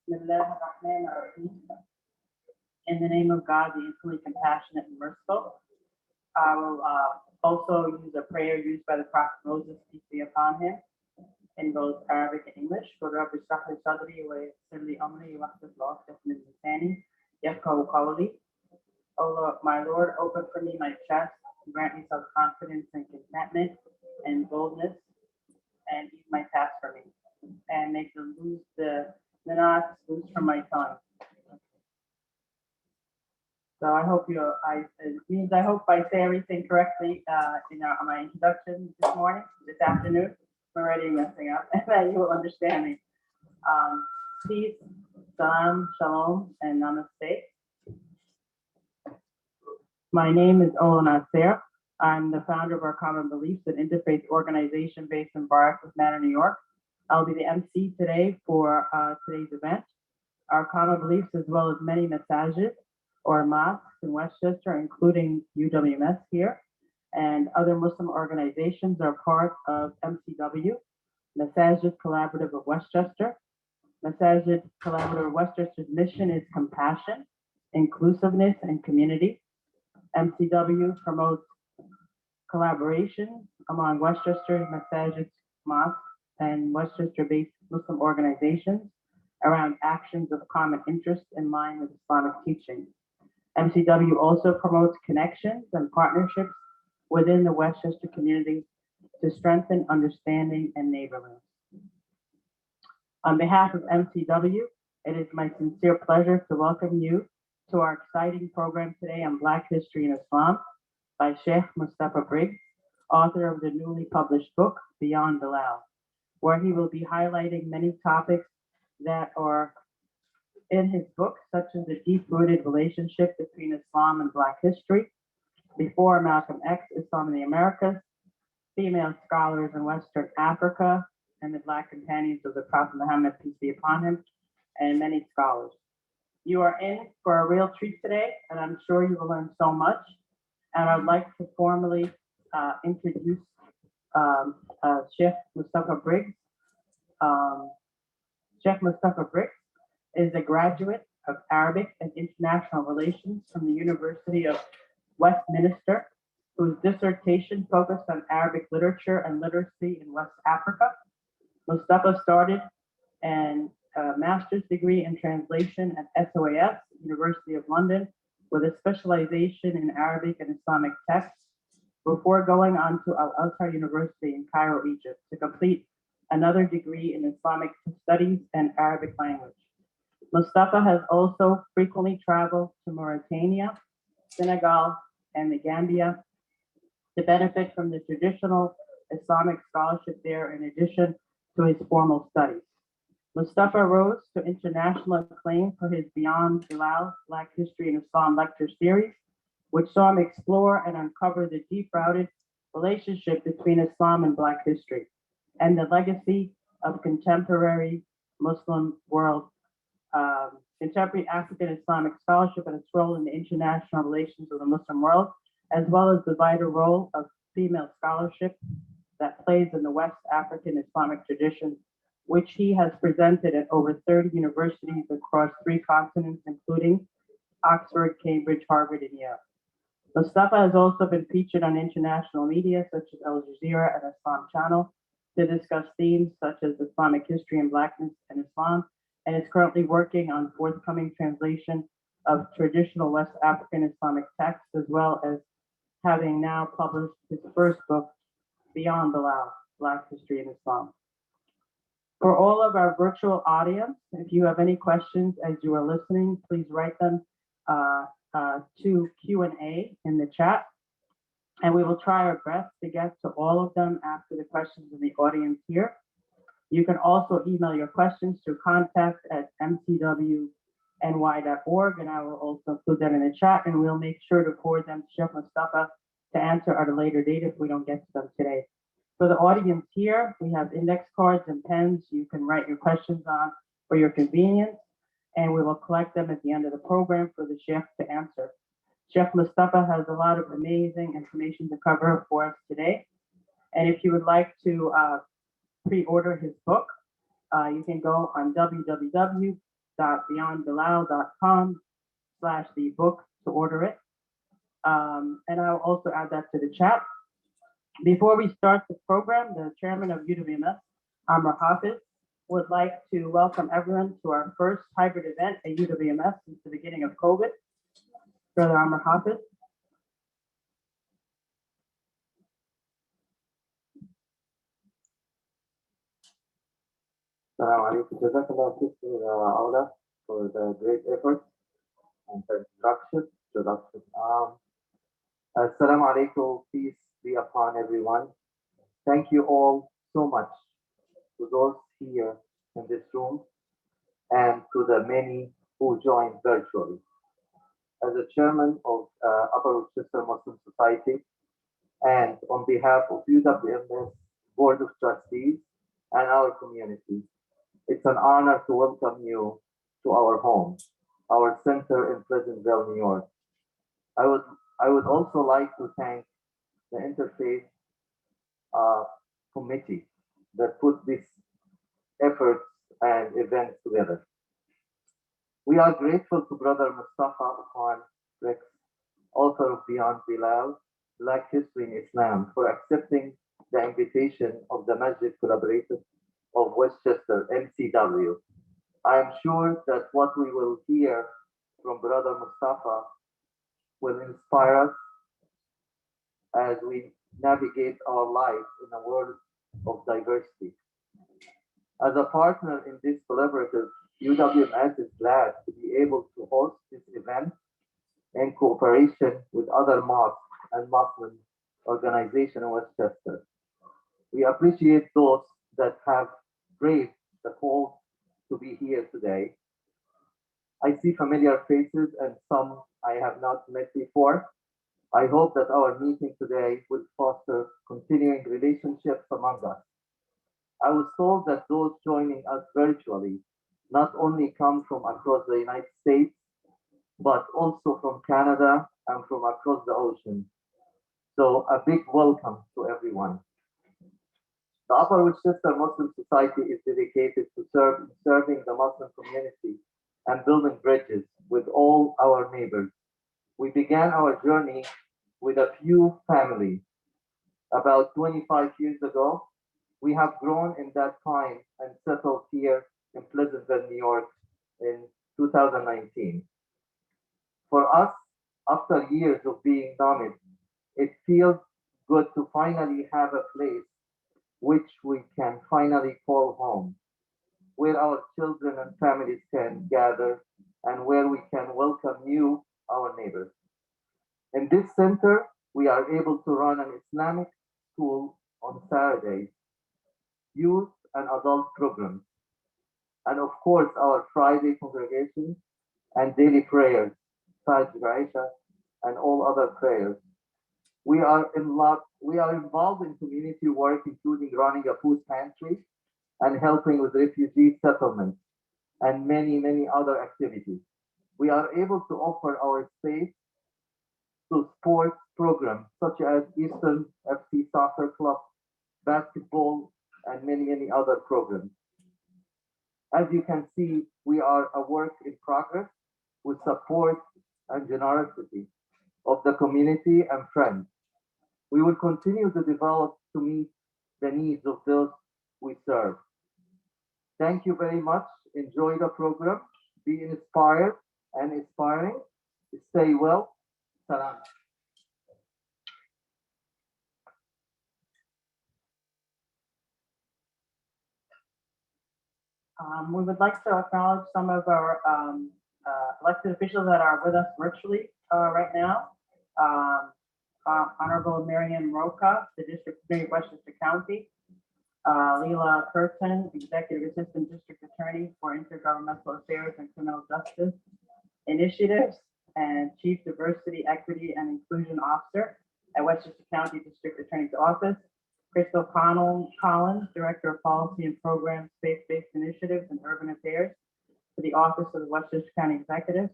Bismillahirrahmanirrahim. In the name of God, the infinitely compassionate and merciful, I will also use a prayer used by the Prophet Moses, peace be upon him, in both Arabic and English. O Lord, my Lord, open for me my chest, grant me self-confidence and contentment and boldness, and ease my task for me, and make the knots loose from my tongue. So I hope it means I hope I say everything correctly in my introduction this afternoon. I'm already messing up, and that you will understand me. Peace, salam, shalom, and namaste. My name is Okon-Briggs. I'm the founder of our Common Beliefs, an interfaith organization based in Barclays Manor, New York. I'll be the MC today for today's event. Our Common Beliefs, as well as many masajid or mosques in Westchester, including UWMS here, and other Muslim organizations are part of MCW, Masajid Collaborative of Westchester. Masajid Collaborative of Westchester's mission is compassion, inclusiveness, and community. MCW promotes collaboration among Westchester Masajid mosques and Westchester-based Muslim organizations around actions of common interest in line with Islamic teaching. MCW also promotes connections and partnerships within the Westchester community to strengthen understanding and neighborliness. On behalf of MCW, it is my sincere pleasure to welcome you to our exciting program today on Black History in Islam by Sheikh Mustafa Briggs, author of the newly published book, Beyond Bilal, where he will be highlighting many topics that are in his book, such as the deep-rooted relationship between Islam and Black history, before Malcolm X, Islam in the Americas, female scholars in Western Africa, and the Black companions of the Prophet Muhammad, peace be upon him, and many scholars. You are in for a real treat today, and I'm sure you will learn so much. And I'd like to formally introduce Sheikh Mustafa Briggs. Sheikh Mustafa Briggs is a graduate of Arabic and International Relations from the University of Westminster, whose dissertation focused on Arabic literature and literacy in West Africa. Mustafa started a master's degree in translation at SOAS, University of London, with a specialization in Arabic and Islamic texts, before going on to Al-Azhar University in Cairo, Egypt, to complete another degree in Islamic studies and Arabic language. Mustafa has also frequently traveled to Mauritania, Senegal, and the Gambia to benefit from the traditional Islamic scholarship there, in addition to his formal studies. Mustafa rose to international acclaim for his Beyond Bilal, Black History in Islam lecture series, which saw him explore and uncover the deep-rooted relationship between Islam and Black history, and the legacy of contemporary Muslim world, contemporary African Islamic scholarship and its role in the international relations of the Muslim world, as well as the vital role of female scholarship that plays in the West African Islamic tradition, which he has presented at over 30 universities across 3 continents, including Oxford, Cambridge, Harvard, and Yale. Mustafa has also been featured on international media such as Al Jazeera and Islam Channel to discuss themes such as Islamic history and Blackness and Islam, and is currently working on forthcoming translation of traditional West African Islamic texts, as well as having now published his first book, Beyond Bilal, Black History in Islam. For all of our virtual audience, if you have any questions as you are listening, please write them to Q&A in the chat, and we will try our best to get to all of them after the questions in the audience here. You can also email your questions to contact@mcwny.org, and I will also include that in the chat, and we'll make sure to forward them to Sheikh Mustafa to answer at a later date if we don't get to them today. For the audience here, we have index cards and pens you can write your questions on for your convenience, and we will collect them at the end of the program for the Sheikh to answer. Sheikh Mustafa has a lot of amazing information to cover for us today. And if you would like to pre-order his book, you can go on www www.beyondbilal.com/the book to order it. And I'll also add that to the chat. Before we start the program, the chairman of UWMS, Amr Hafiz, would like to welcome everyone to our first hybrid event at UWMS since the beginning of COVID. Brother Amr Hafiz. Assalamu alaikum. Jazakallah, Sister Aula, for the great effort and the introduction. Assalamu alaikum. Peace be upon everyone. Thank you all so much to those here in this room and to the many who joined virtually. As a chairman of Upper Rochester Muslim Society and on behalf of UWMS Board of Trustees and our community, it's an honor to welcome you to our home, our center in Pleasantville, New York. I would also like to thank the Interfaith Committee that put these efforts and events together. We are grateful to Brother Mustafa Okon-Briggs, author of Beyond Bilal, Black History in Islam, for accepting the invitation of the Masjid Collaborative of Westchester, MCW. I am sure that what we will hear from Brother Mustafa will inspire us as we navigate our lives in a world of diversity. As a partner in this collaborative, UWMS is glad to be able to host this event in cooperation with other mosques and Muslim organizations in Westchester. We appreciate those that have braved the call to be here today. I see familiar faces and some I have not met before. I hope that our meeting today will foster continuing relationships among us. I was told that those joining us virtually not only come from across the United States, but also from Canada and from across the ocean. So a big welcome to everyone. The Upper Rochester Muslim Society is dedicated to serving the Muslim community and building bridges with all our neighbors. We began our journey with a few families. About 25 years ago, we have grown in that time and settled here in Pleasantville, New York in 2019. For us, after years of being nomad, it feels good to finally have a place which we can finally call home, where our children and families can gather and where we can welcome you, our neighbors. In this center, we are able to run an Islamic school on Saturdays, youth and adult programs, and of course our Friday congregation and daily prayers, Fajr, Aisha, and all other prayers. We are involved in community work, including running a food pantry and helping with refugee settlements and many, many other activities. We are able to offer our space to sports programs such as Eastern FC Soccer Club, basketball, and many, many other programs. As you can see, we are a work in progress with support and generosity of the community and friends. We will continue to develop to meet the needs of those we serve. Thank you very much. Enjoy the program. Be inspired and inspiring. Stay well. Salam. We would like to acknowledge some of our elected officials that are with us virtually right now. Honorable Miriam Roca, the District Attorney of Westchester County. Leila Curtin, Executive Assistant District Attorney for Intergovernmental Affairs and Criminal Justice Initiatives, and Chief Diversity, Equity, and Inclusion Officer at Westchester County District Attorney's Office. Crystal Collins, Director of Policy and Programs, Faith-Based Initiatives and Urban Affairs for the Office of the Westchester County Executive.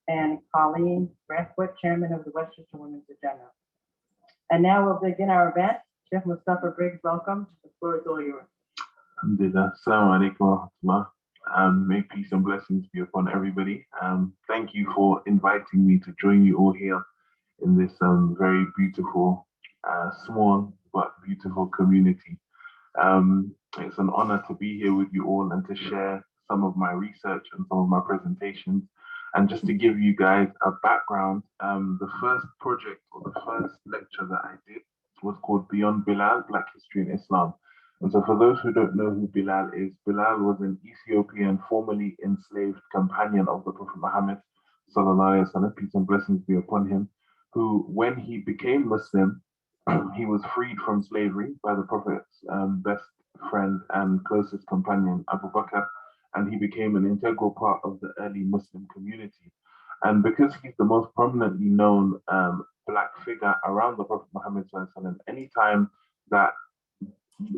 And Colleen Brathwaite, Chairman of the Westchester Women's Agenda. And now we'll begin our event. Chef Mustafa Briggs, welcome. The floor is all yours. Alhamdulillah. Assalamu alaikum wa rahmatullah. May peace and blessings be upon everybody. Thank you for inviting me to join you all here in this very beautiful, small but beautiful community. It's an honor to be here with you all and to share some of my research and some of my presentations. And just to give you guys a background, the first project or the first lecture that I did was called Beyond Bilal, Black History in Islam. And so for those who don't know who Bilal was an Ethiopian formerly enslaved companion of the Prophet Muhammad, sallallahu alaihi wasallam, peace and blessings be upon him, who when he became Muslim, he was freed from slavery by the Prophet's best friend and closest companion, Abu Bakr, and he became an integral part of the early Muslim community. And because he's the most prominently known Black figure around the Prophet Muhammad, anytime that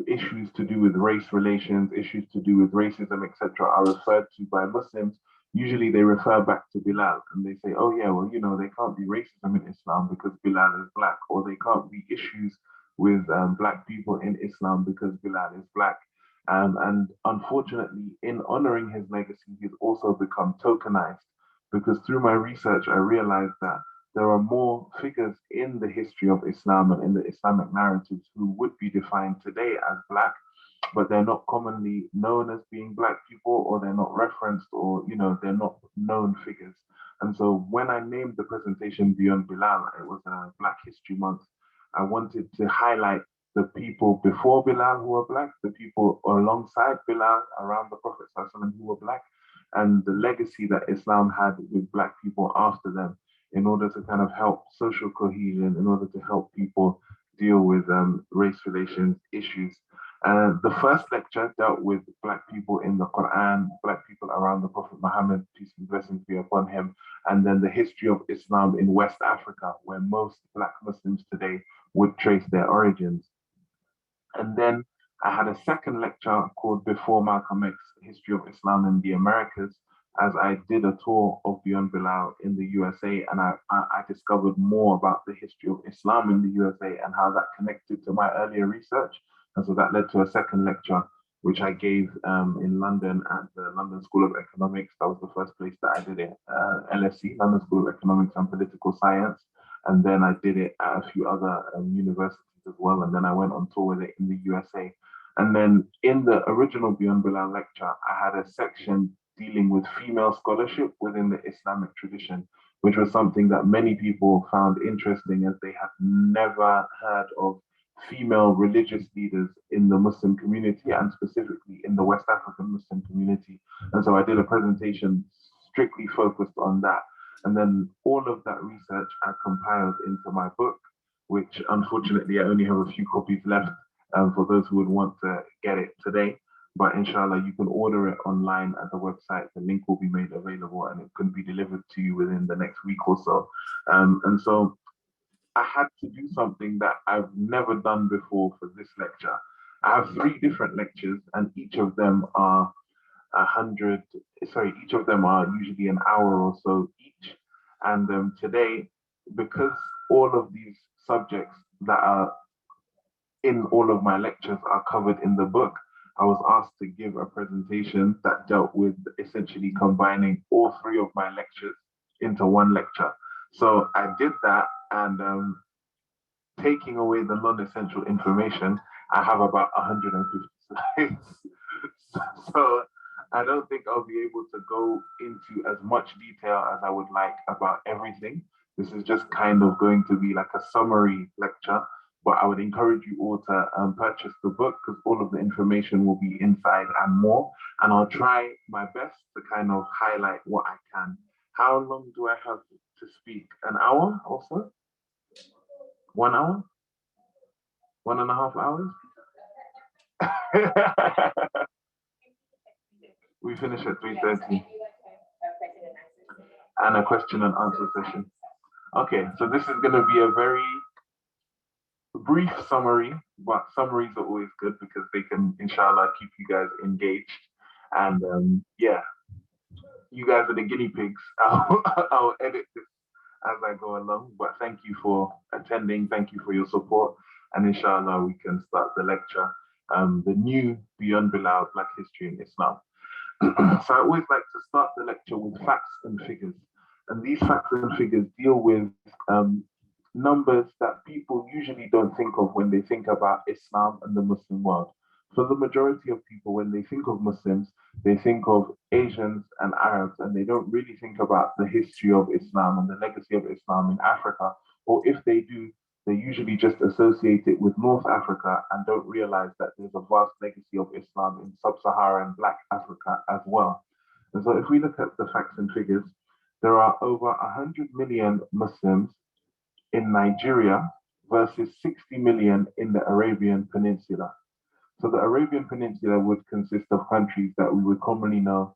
issues to do with race relations, issues to do with racism, etc., are referred to by Muslims, usually they refer back to Bilal and they say, oh, yeah, well, you know, they can't be racism in Islam because Bilal is Black, or they can't be issues with Black people in Islam because Bilal is Black. And unfortunately, in honoring his legacy, he's also become tokenized because through my research, I realized that there are more figures in the history of Islam and in the Islamic narratives who would be defined today as Black, but they're not commonly known as being Black people, or they're not referenced, or they're not known figures. And so when I named the presentation Beyond Bilal, it was a Black History Month. I wanted to highlight the people before Bilal who were Black, the people alongside Bilal around the Prophet ﷺ who were Black, and the legacy that Islam had with Black people after them, in order to kind of help social cohesion, in order to help people deal with race relations issues. The first lecture dealt with Black people in the Quran, Black people around the Prophet Muhammad, peace and blessings be upon him, and then the history of Islam in West Africa, where most Black Muslims today would trace their origins. And then I had a second lecture called Before Malcolm X, History of Islam in the Americas, as I did a tour of Beyond Bilal in the USA, and I discovered more about the history of Islam in the USA and how that connected to my earlier research. And so that led to a second lecture, which I gave in London at the London School of Economics. That was the first place that I did it, LSE, London School of Economics and Political Science. And then I did it at a few other universities as well. And then I went on tour with it in the USA. And then in the original Beyond Bilal lecture, I had a section dealing with female scholarship within the Islamic tradition, which was something that many people found interesting, as they had never heard of female religious leaders in the Muslim community, and specifically in the West African Muslim community. And so I did a presentation strictly focused on that. And then all of that research I compiled into my book, which unfortunately I only have a few copies left for those who would want to get it today. But inshallah, you can order it online at the website. The link will be made available and it can be delivered to you within the next week or so. And so I had to do something that I've never done before for this lecture. I have 3 different lectures, and each of them are each of them are usually an hour or so each. And today, because all of these subjects that are in all of my lectures are covered in the book, I was asked to give a presentation that dealt with essentially combining all 3 of my lectures into one lecture. So I did that, and taking away the non-essential information, I have about 150 slides. So I don't think I'll be able to go into as much detail as I would like about everything. This is just kind of going to be like a summary lecture, but I would encourage you all to purchase the book, because all of the information will be inside and more. And I'll try my best to kind of highlight what I can. How long do I have to speak? An hour or so? 1 hour? 1.5 hours? We finish at 3:30. And a question and answer session. Okay, so this is going to be a very brief summary, but summaries are always good because they can, inshallah, keep you guys engaged. And yeah, you guys are the guinea pigs. I'll edit this as I go along, but thank you for attending. Thank you for your support. And inshallah, we can start the lecture, the new Beyond Bilal, Black History in Islam. So I always like to start the lecture with facts and figures. And these facts and figures deal with numbers that people usually don't think of when they think about Islam and the Muslim world. For the majority of people, when they think of Muslims, they think of Asians and Arabs, and they don't really think about the history of Islam and the legacy of Islam in Africa. Or if they do, they usually just associate it with North Africa and don't realize that there's a vast legacy of Islam in sub-Saharan Black Africa as well. And so if we look at the facts and figures, there are over 100 million Muslims in Nigeria versus 60 million in the Arabian Peninsula. So the Arabian Peninsula would consist of countries that we would commonly know,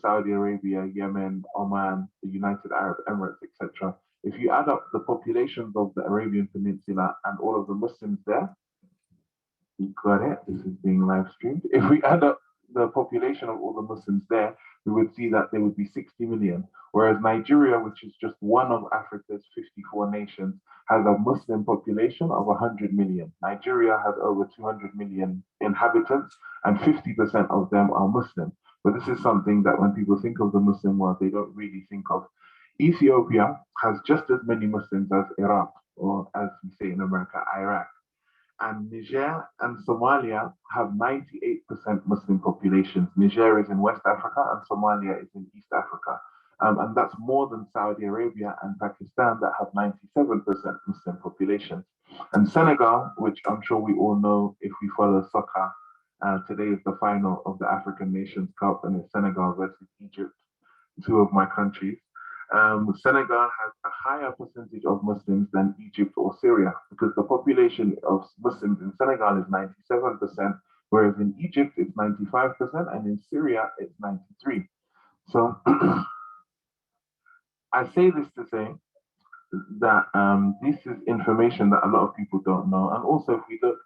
Saudi Arabia, Yemen, Oman, the United Arab Emirates, etc. If you add up the populations of the Arabian Peninsula and all of the Muslims there, you got it, this is being live streamed. If we add up the population of all the Muslims there, we would see that there would be 60 million. Whereas Nigeria, which is just one of Africa's 54 nations, has a Muslim population of 100 million. Nigeria has over 200 million inhabitants, and 50% of them are Muslim. But this is something that when people think of the Muslim world, they don't really think of. Ethiopia has just as many Muslims as Iraq, or as we say in America, Iraq. And Niger and Somalia have 98% Muslim populations. Niger is in West Africa and Somalia is in East Africa. And that's more than Saudi Arabia and Pakistan that have 97% Muslim populations. And Senegal, which I'm sure we all know if we follow soccer, today is the final of the African Nations Cup, and it's Senegal versus Egypt, two of my countries. Senegal has a higher percentage of Muslims than Egypt or Syria because the population of Muslims in Senegal is 97%, whereas in Egypt it's 95%, and in Syria it's 93%. So I say this to say that this is information that a lot of people don't know. And also, if we look,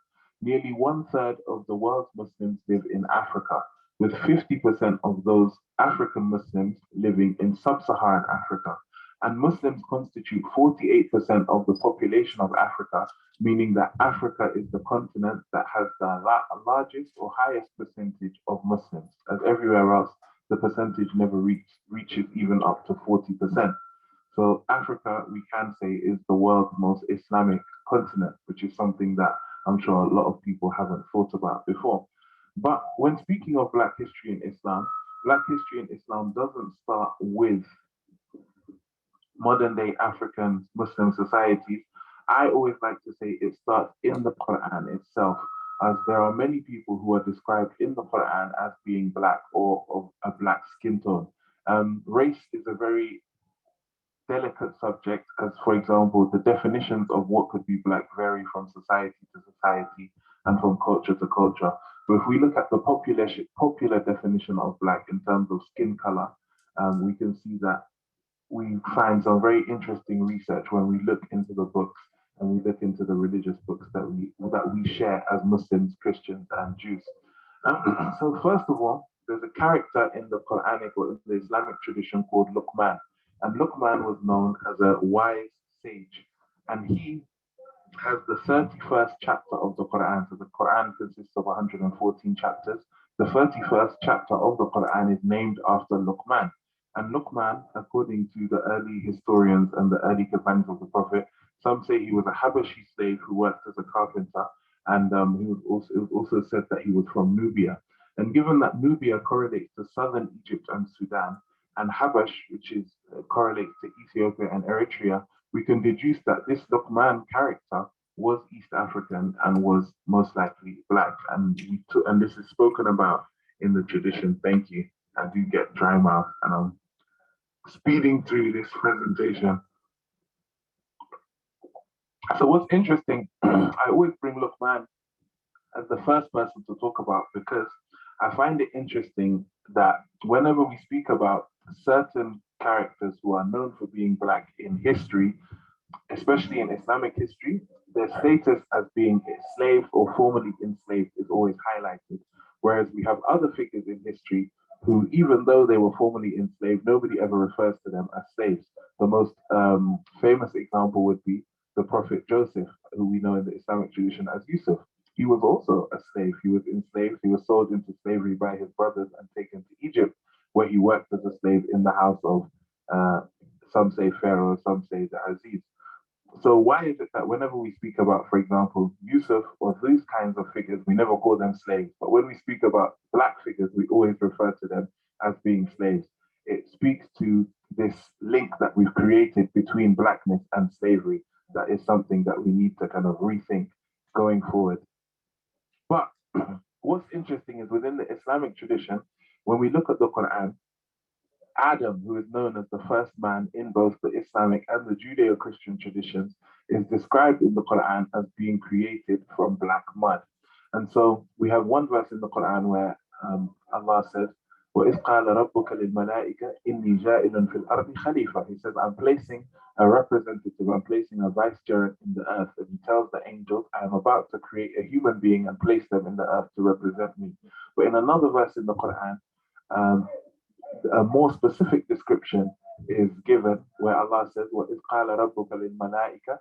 nearly 1/3 of the world's Muslims live in Africa, with 50% of those African Muslims living in sub-Saharan Africa. And Muslims constitute 48% of the population of Africa, meaning that Africa is the continent that has the largest or highest percentage of Muslims, as everywhere else, the percentage never reaches even up to 40%. So Africa, we can say, is the world's most Islamic continent, which is something that I'm sure a lot of people haven't thought about before. But when speaking of Black history in Islam, Black history in Islam doesn't start with modern day African Muslim societies. I always like to say it starts in the Quran itself, as there are many people who are described in the Quran as being Black or of a Black skin tone. Race is a very delicate subject, as for example, the definitions of what could be Black vary from society to society and from culture to culture. But if we look at the popular definition of Black in terms of skin color, we can see that we find some very interesting research when we look into the books and we look into the religious books that we share as Muslims, Christians, and Jews. So first of all, there's a character in the Quranic or in the Islamic tradition called Luqman. And Luqman was known as a wise sage. And he has the 31st chapter of the Quran. So the Quran consists of 114 chapters. The 31st chapter of the Quran is named after Luqman. And Luqman, according to the early historians and the early companions of the Prophet, some say he was a Habashi slave who worked as a carpenter. And it was also said that he was from Nubia. And given that Nubia correlates to southern Egypt and Sudan, and Habash, which is correlates to Ethiopia and Eritrea, we can deduce that this Luqman character was East African and was most likely Black. And this is spoken about in the tradition. Thank you. I do get dry mouth and I'm speeding through this presentation. So what's interesting, I always bring Luqman as the first person to talk about because I find it interesting that whenever we speak about certain characters who are known for being Black in history, especially in Islamic history, their status as being enslaved or formerly enslaved is always highlighted. Whereas we have other figures in history who, even though they were formerly enslaved, nobody ever refers to them as slaves. The most famous example would be the Prophet Joseph, who we know in the Islamic tradition as Yusuf. he was also a slave. He was enslaved. He was sold into slavery by his brothers and taken to Egypt, where he worked as a slave in the house of, uh, some say Pharaoh, some say the Aziz. So why is it that whenever we speak about, for example, Yusuf or these kinds of figures, we never call them slaves, but when we speak about black figures, we always refer to them as being slaves? It speaks to this link that we've created between blackness and slavery. That is something that we need to kind of rethink going forward. But what's interesting is within the Islamic tradition, when we look at the Quran, Adam, who is known as the first man in both the Islamic and the Judeo-Christian traditions, is described in the Quran as being created from black mud. And so we have one verse in the Quran where Allah says, وَإِذْ قَالَ رَبُّكَ لِلْمَلَائِكَةِ إِنِّي جَائِلٌ فِي الْأَرْضِ خَلِيفَةً. He says, I'm placing a representative, I'm placing a vicegerent in the earth. And he tells the angels, I am about to create a human being and place them in the earth to represent me. But in another verse in the Quran, um, a more specific description is given where Allah says, وَإِذْ قَالَ رَبُّكَ لِلْمَلَائِكَةِ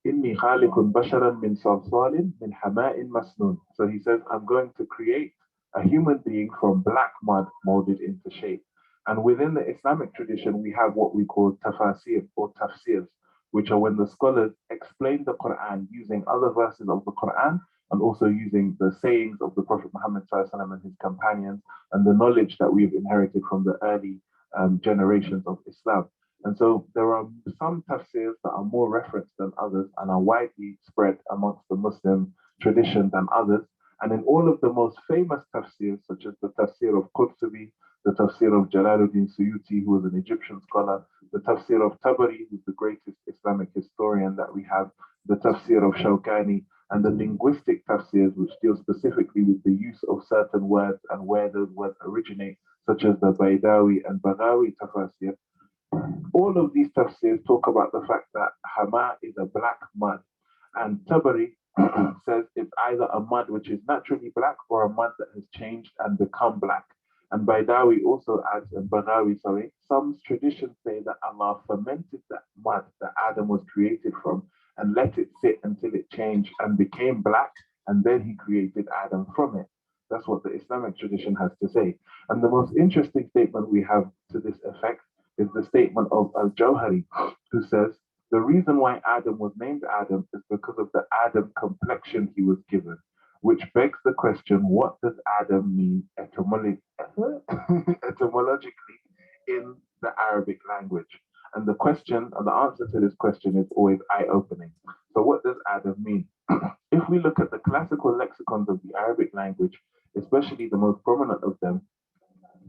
إِنِّي خَالِقٌ بَشَرًا مِنْ صَلْصَالٍ مِنْ حَمَاءٍ مَسْنُونٍ. So he says, I'm going to create a human being from black mud molded into shape. And within the Islamic tradition, we have what we call tafasir or tafsirs, which are when the scholars explain the Quran using other verses of the Quran and also using the sayings of the Prophet Muhammad and his companions and the knowledge that we've inherited from the early generations of Islam. And so there are some tafsirs that are more referenced than others and are widely spread amongst the Muslim tradition than others. And in all of the most famous tafsirs, such as the tafsir of Qurtubi, the tafsir of Jalaluddin Suyuti, who was an Egyptian scholar, the tafsir of Tabari, who's the greatest Islamic historian that we have, the tafsir of Shawkani, and the linguistic tafsirs, which deal specifically with the use of certain words and where those words originate, such as the Baidawi and Baghawi tafsir. All of these tafsirs talk about the fact that Hama is a black mud, and Tabari says it's either a mud which is naturally black or a mud that has changed and become black. And Baidawi also adds, and Baghawi, sorry, some traditions say that Allah fermented that mud that Adam was created from and let it sit until it changed and became black, and then he created Adam from it. That's what the Islamic tradition has to say. And the most interesting statement we have to this effect is the statement of Al-Jawhari, who says, the reason why Adam was named Adam is because of the Adam complexion he was given, which begs the question, what does Adam mean etymologically in the Arabic language? And the question, and the answer to this question is always eye-opening. So what does Adam mean? If we look at the classical lexicons of the Arabic language, especially the most prominent of them,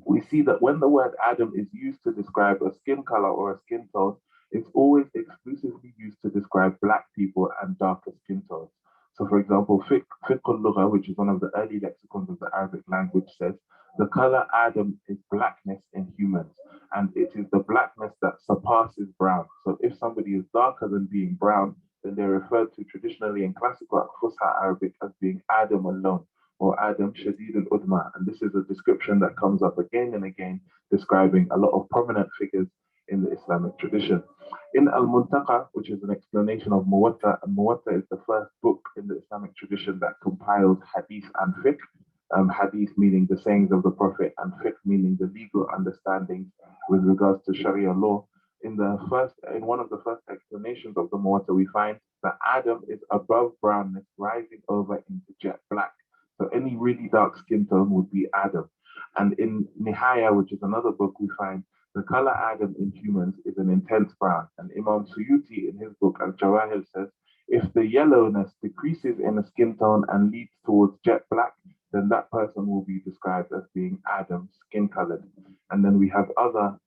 we see that when the word Adam is used to describe a skin color or a skin tone, it's always exclusively used to describe black people and darker skin tones. So for example, Fiqh al-Lugha, which is one of the early lexicons of the Arabic language, says, the color Adam is blackness in humans, and it is the blackness that surpasses brown. So if somebody is darker than being brown, then they're referred to traditionally in classical Fusha Arabic as being Adam alone, or Adam Shadid al-Udma. And this is a description that comes up again and again, describing a lot of prominent figures in the Islamic tradition. In Al-Muntaqa, which is an explanation of Muwatta, and Muwatta is the first book in the Islamic tradition that compiled hadith and fiqh. Hadith meaning the sayings of the Prophet, and fiqh meaning the legal understandings with regards to Sharia law. In one of the first explanations of the Muwatta, we find that Adam is above brownness, rising over into jet black. So any really dark skin tone would be Adam. And in Nihaya, which is another book, we find the color Adam in humans is an intense brown. And Imam Suyuti in his book Al-Jawahir says, if the yellowness decreases in a skin tone and leads towards jet black, then that person will be described as being Adam, skin colored. And then we have other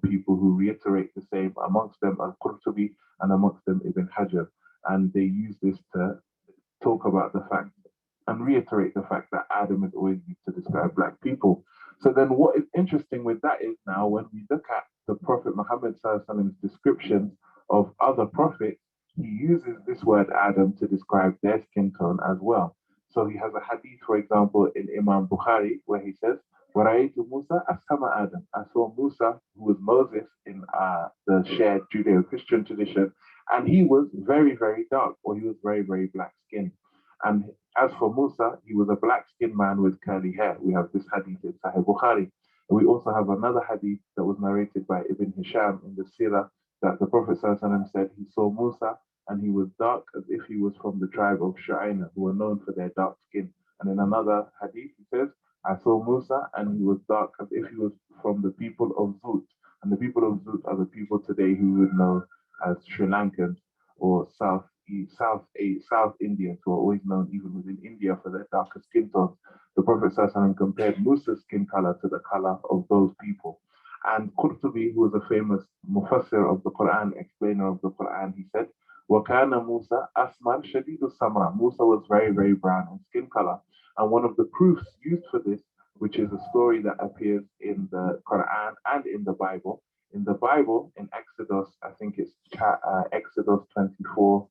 people who reiterate the same, amongst them Al-Qurtubi and amongst them Ibn Hajar. And they use this to talk about the fact and reiterate the fact that Adam is always used to describe black people. So then what is interesting with that is now when we look at the Prophet Muhammad's descriptions of other prophets, he uses this word Adam to describe their skin tone as well. So he has a hadith, for example, in Imam Bukhari, where he says, وَرَأَيْتُ مُوسَى أَسْهَمَ Adam. I saw Musa, who was Moses in the shared Judeo-Christian tradition, and he was very, very dark, or he was very, very black skinned. And As for Musa, he was a black-skinned man with curly hair. We have this hadith in Sahih Bukhari. And we also have another hadith that was narrated by Ibn Hisham in the Sirah that the Prophet ﷺ said he saw Musa and he was dark as if he was from the tribe of Shu'aina, who were known for their dark skin. And in another hadith, he says, I saw Musa and he was dark as if he was from the people of Zut. And the people of Zut are the people today who would know as Sri Lankans or South Indians, who are always known even within India for their darker skin tones. The Prophet ﷺ compared Musa's skin color to the color of those people. And Qurtubi, who was a famous mufassir of the Quran, explainer of the Quran, he said, وَكَانَ مُوسَى أَسْمَرْ شَدِيدُ السَّمْرَةِ. Musa was very, very brown in skin color. And one of the proofs used for this, which is a story that appears in the Quran and in the Bible. In the Bible, in Exodus, I think it's Exodus 24,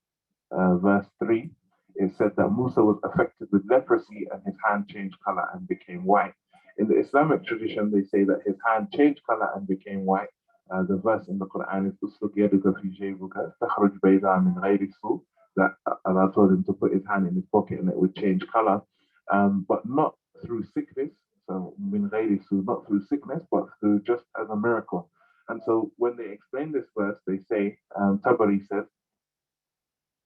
verse 3, it said that Musa was affected with leprosy and his hand changed color and became white. In the Islamic tradition, they say that his hand changed color and became white. The verse in the Quran is that Allah told him to put his hand in his pocket and it would change color, but not through sickness. So not through sickness, but through just as a miracle. And so when they explain this verse, they say, Tabari says,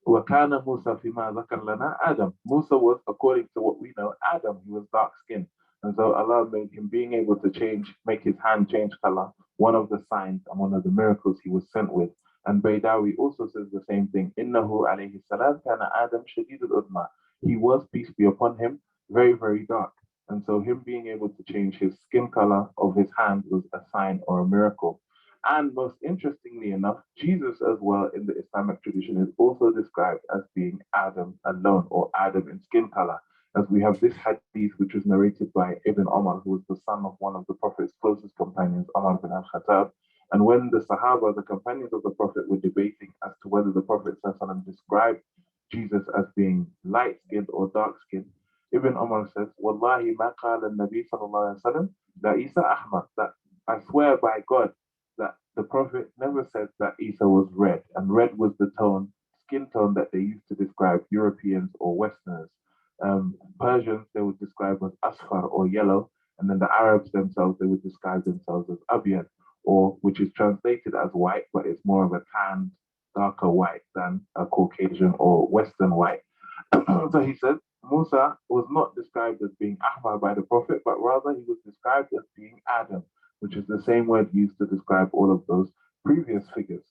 وَكَانَ مُوسَى فِيمَا ذَكَرْ لَنَا Adam. Musa was, according to what we know, Adam. He was dark skinned. And so Allah made him being able to make his hand change color, one of the signs and one of the miracles he was sent with. And Baydawi also says the same thing. إِنَّهُ عَلَيْهِ السَّلَامُ كَانَ آدَمْ شَدِيدُ الْأُدْمَى. He was, peace be upon him, very, very dark. And so him being able to change his skin color of his hand was a sign or a miracle. And most interestingly enough, Jesus as well in the Islamic tradition is also described as being Adam alone, or Adam in skin color. As we have this hadith which was narrated by Ibn Omar, who was the son of one of the Prophet's closest companions, Omar bin al-Khattab. And when the Sahaba, the companions of the Prophet, were debating as to whether the Prophet described Jesus as being light-skinned or dark-skinned, Ibn Omar says, Wallahi ma qala al-Nabi sallallahu alayhi wa sallam, la Isa ahmar, that I swear by God, that the Prophet never said that Isa was red, and red was the skin tone that they used to describe Europeans or Westerners. Persians, they would describe as asfar or yellow, and then the Arabs themselves, they would describe themselves as abyan, or which is translated as white, but it's more of a tanned, darker white than a Caucasian or Western white. So he said, Musa was not described as being Ahmar by the Prophet, but rather he was described as being Adam, which is the same word used to describe all of those previous figures.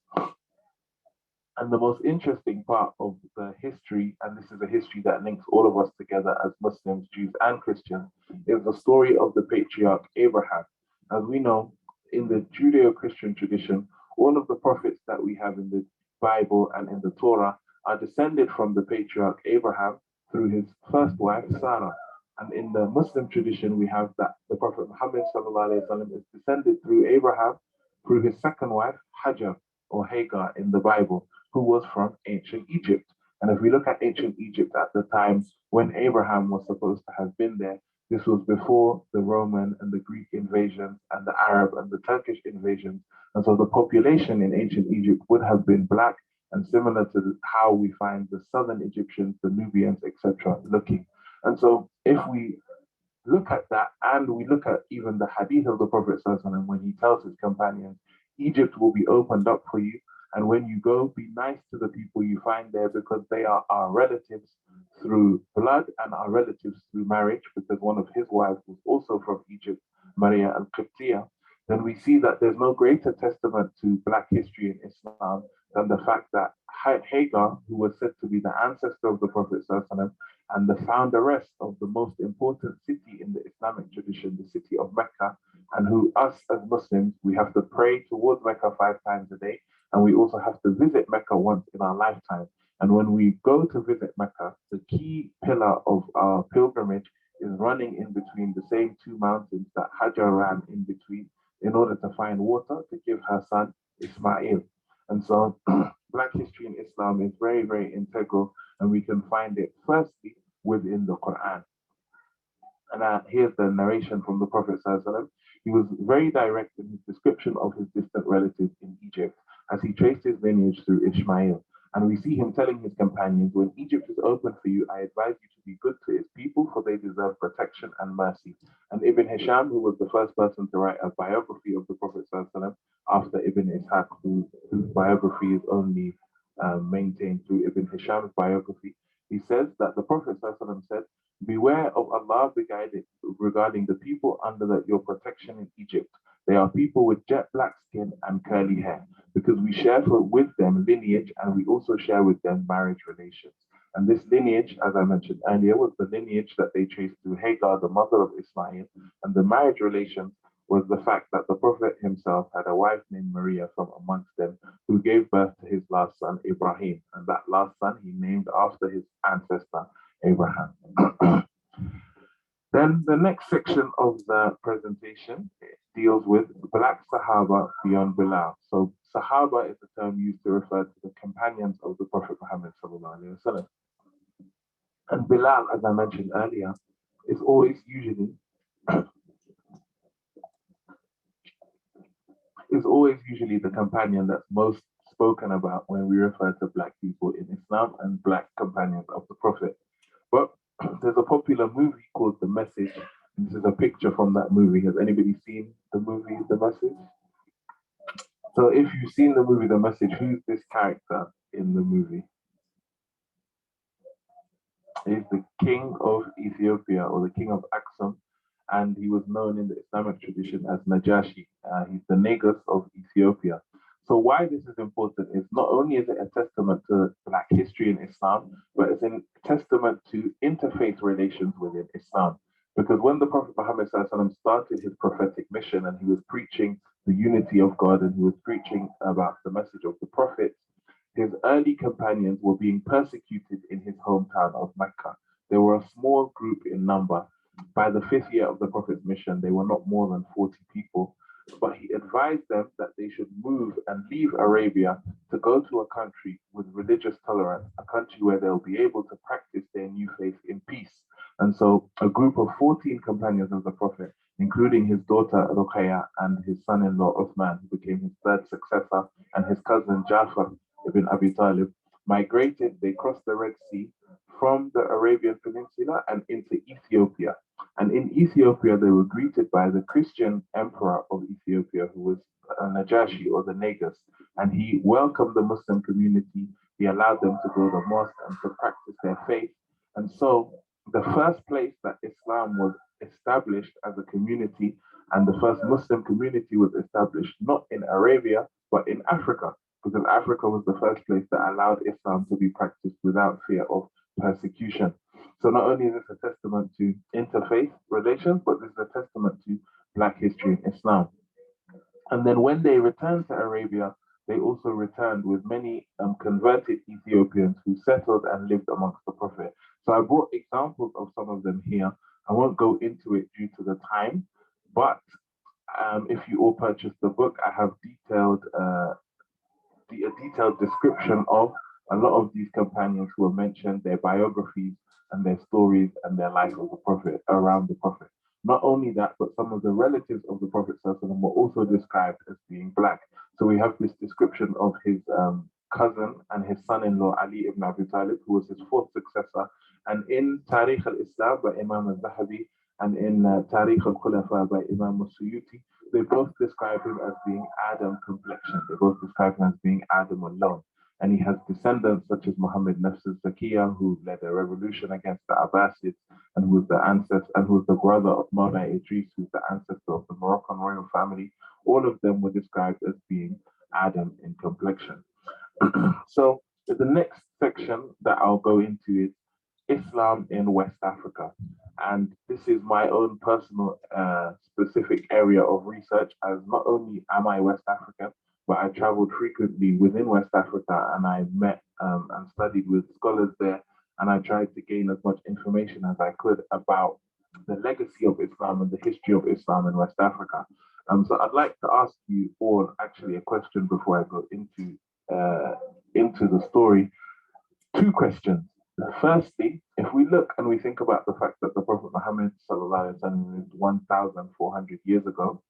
And the most interesting part of the history, and this is a history that links all of us together as Muslims, Jews, and Christians, is the story of the patriarch Abraham. As we know, in the Judeo-Christian tradition, all of the prophets that we have in the Bible and in the Torah are descended from the patriarch Abraham through his first wife, Sarah. And in the Muslim tradition, we have that the Prophet Muhammad ﷺ is descended through Abraham, through his second wife, Hajar or Hagar in the Bible, who was from ancient Egypt. And if we look at ancient Egypt at the time when Abraham was supposed to have been there, this was before the Roman and the Greek invasions and the Arab and the Turkish invasions. And so the population in ancient Egypt would have been black and similar to how we find the southern Egyptians, the Nubians, etc. looking. And so if we look at that and we look at even the hadith of the Prophet ﷺ when he tells his companions, Egypt will be opened up for you. And when you go, be nice to the people you find there because they are our relatives through blood and our relatives through marriage, because one of his wives was also from Egypt, Maria al-Qibtiyah. Then we see that there's no greater testament to Black history in Islam than the fact that Hagar, who was said to be the ancestor of the Prophet ﷺ, and the founderess of the most important city in the Islamic tradition, the city of Mecca, and who us as Muslims, we have to pray towards Mecca 5 times a day, and we also have to visit Mecca once in our lifetime. And when we go to visit Mecca, the key pillar of our pilgrimage is running in between the same 2 mountains that Hajar ran in between in order to find water to give her son Ismail. And so Black history in Islam is very, very integral, and we can find it firstly within the Quran. And here's the narration from the Prophet ﷺ. He was very direct in his description of his distant relatives in Egypt as he traced his lineage through Ishmael. And we see him telling his companions, when Egypt is open for you, I advise you to be good to its people, for they deserve protection and mercy. And Ibn Hisham, who was the first person to write a biography of the Prophet ﷺ, after Ibn Ishaq, whose biography is only maintained through Ibn Hisham's biography, he says that the Prophet ﷺ said, beware of Allah regarding the people under your protection in Egypt. They are people with jet black skin and curly hair, because we share with them lineage and we also share with them marriage relations. And this lineage, as I mentioned earlier, was the lineage that they traced through Hagar, the mother of Ismail, and the marriage relations was the fact that the Prophet himself had a wife named Maria from amongst them who gave birth to his last son, Ibrahim. And that last son he named after his ancestor, Abraham. Then the next section of the presentation deals with Black Sahaba beyond Bilal. So Sahaba is the term used to refer to the companions of the Prophet Muhammad sallallahu alaihi wasallam. And Bilal, as I mentioned earlier, is always usually the companion that's most spoken about when we refer to Black people in Islam and Black companions of the Prophet. But there's a popular movie called The Message. And this is a picture from that movie. Has anybody seen the movie The Message? So if you've seen the movie The Message, who's this character in the movie? He's the king of Ethiopia, or the king of Aksum, and he was known in the Islamic tradition as Najashi. He's the Negus of Ethiopia. So why this is important is not only is it a testament to Black history in Islam, but it's a testament to interfaith relations within Islam. Because when the Prophet Muhammad ﷺ started his prophetic mission and he was preaching the unity of God and he was preaching about the message of the prophets, his early companions were being persecuted in his hometown of Mecca. They were a small group in number. By the 5th year of the Prophet's mission, they were not more than 40 people. But he advised them that they should move and leave Arabia to go to a country with religious tolerance, a country where they'll be able to practice their new faith in peace. And so a group of 14 companions of the Prophet, including his daughter Ruqayya and his son-in-law Uthman, who became his third successor, and his cousin Jafar ibn Abi Talib, migrated. They crossed the Red Sea from the Arabian Peninsula and into Ethiopia. And in Ethiopia, they were greeted by the Christian emperor of Ethiopia, who was Najashi, or the Negus. And he welcomed the Muslim community. He allowed them to build a mosque and to practice their faith. And so the first place that Islam was established as a community, and the first Muslim community was established not in Arabia, but in Africa, because Africa was the first place that allowed Islam to be practiced without fear of persecution. So not only is this a testament to interfaith relations, but this is a testament to Black history in Islam. And then when they returned to Arabia, they also returned with many converted Ethiopians who settled and lived amongst the Prophet. So I brought examples of some of them here. I won't go into it due to the time, but if you all purchase the book, I have a detailed description of a lot of these companions who were mentioned, their biographies and their stories and their life of the Prophet, around the Prophet. Not only that, but some of the relatives of the Prophet were also described as being Black. So we have this description of his cousin and his son-in-law, Ali ibn Abi Talib, who was his fourth successor. And in Tariq al-Islam by Imam al-Zahabi and in Tariq al-Khulafa by Imam al-Suyuti, they both describe him as being Adam complexion. They both describe him as being Adam alone. And he has descendants such as Muhammad Nafs al-Zakiyah, who led a revolution against the Abbasids, and who was the ancestor, and who was the brother of Mawla Idris, who's the ancestor of the Moroccan royal family. All of them were described as being Adam in complexion. So the next section that I'll go into is Islam in West Africa. And this is my own personal specific area of research, as not only am I West African, but I traveled frequently within West Africa, and I met and studied with scholars there, and I tried to gain as much information as I could about the legacy of Islam and the history of Islam in West Africa. So I'd like to ask you all actually a question before I go into the story. Two questions. Firstly, if we look and we think about the fact that the Prophet Muhammad lived 1,400 years ago,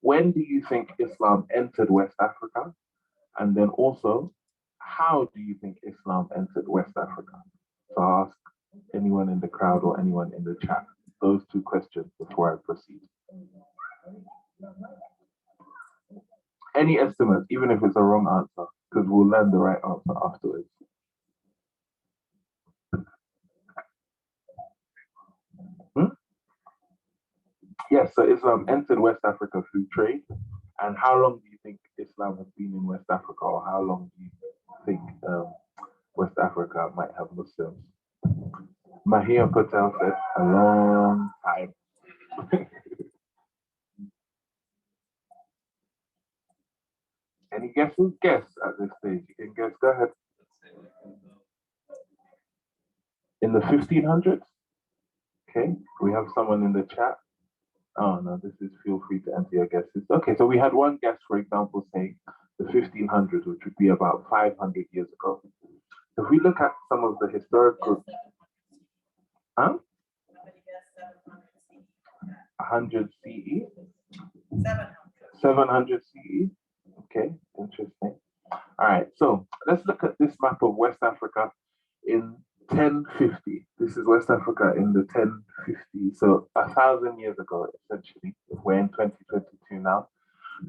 when do you think Islam entered West Africa? And then also, how do you think Islam entered West Africa? So I'll ask anyone in the crowd or anyone in the chat those two questions before I proceed. Any estimates, even if it's a wrong answer, because we'll learn the right answer afterwards. Yes, so Islam entered West Africa through trade. And how long do you think Islam has been in West Africa, or how long do you think West Africa might have Muslims? Mahia Patel said a long time. Any guesses? Guess at this stage. You can guess. Go ahead. In the 1500s? Okay, we have someone in the chat. Oh no, this is feel free to enter your guesses. Okay, so we had one guess, for example, saying the 1500s, which would be about 500 years ago. If we look at some of the historical, 100 CE? 700 CE? Okay, interesting. All right, so let's look at this map of West Africa in 1050. This is West Africa in the 1050, so 1,000 years ago, essentially. We're in 2022 now.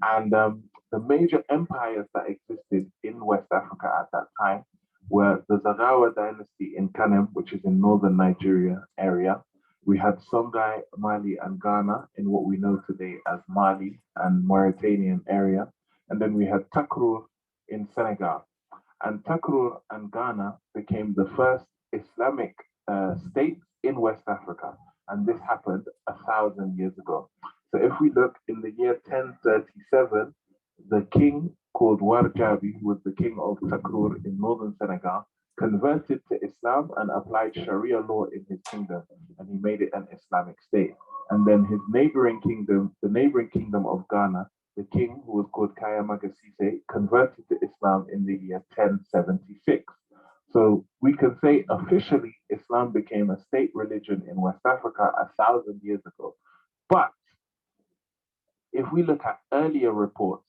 And the major empires that existed in West Africa at that time were the Zagawa dynasty in Kanem, which is in northern Nigeria area. We had Songhai, Mali, and Ghana in what we know today as Mali and Mauritanian area. And then we had Takrur in Senegal. And Takrur and Ghana became the first Islamic states in West Africa. And this happened 1,000 years ago. So if we look in the year 1037, the king called Warjabi, who was the king of Takrur in northern Senegal, converted to Islam and applied Sharia law in his kingdom, and he made it an Islamic state. And then his neighboring kingdom, the neighboring kingdom of Ghana, the king, who was called Kaya Magasise, converted to Islam in the year 1076. So we can say officially Islam became a state religion in West Africa 1,000 years ago. But if we look at earlier reports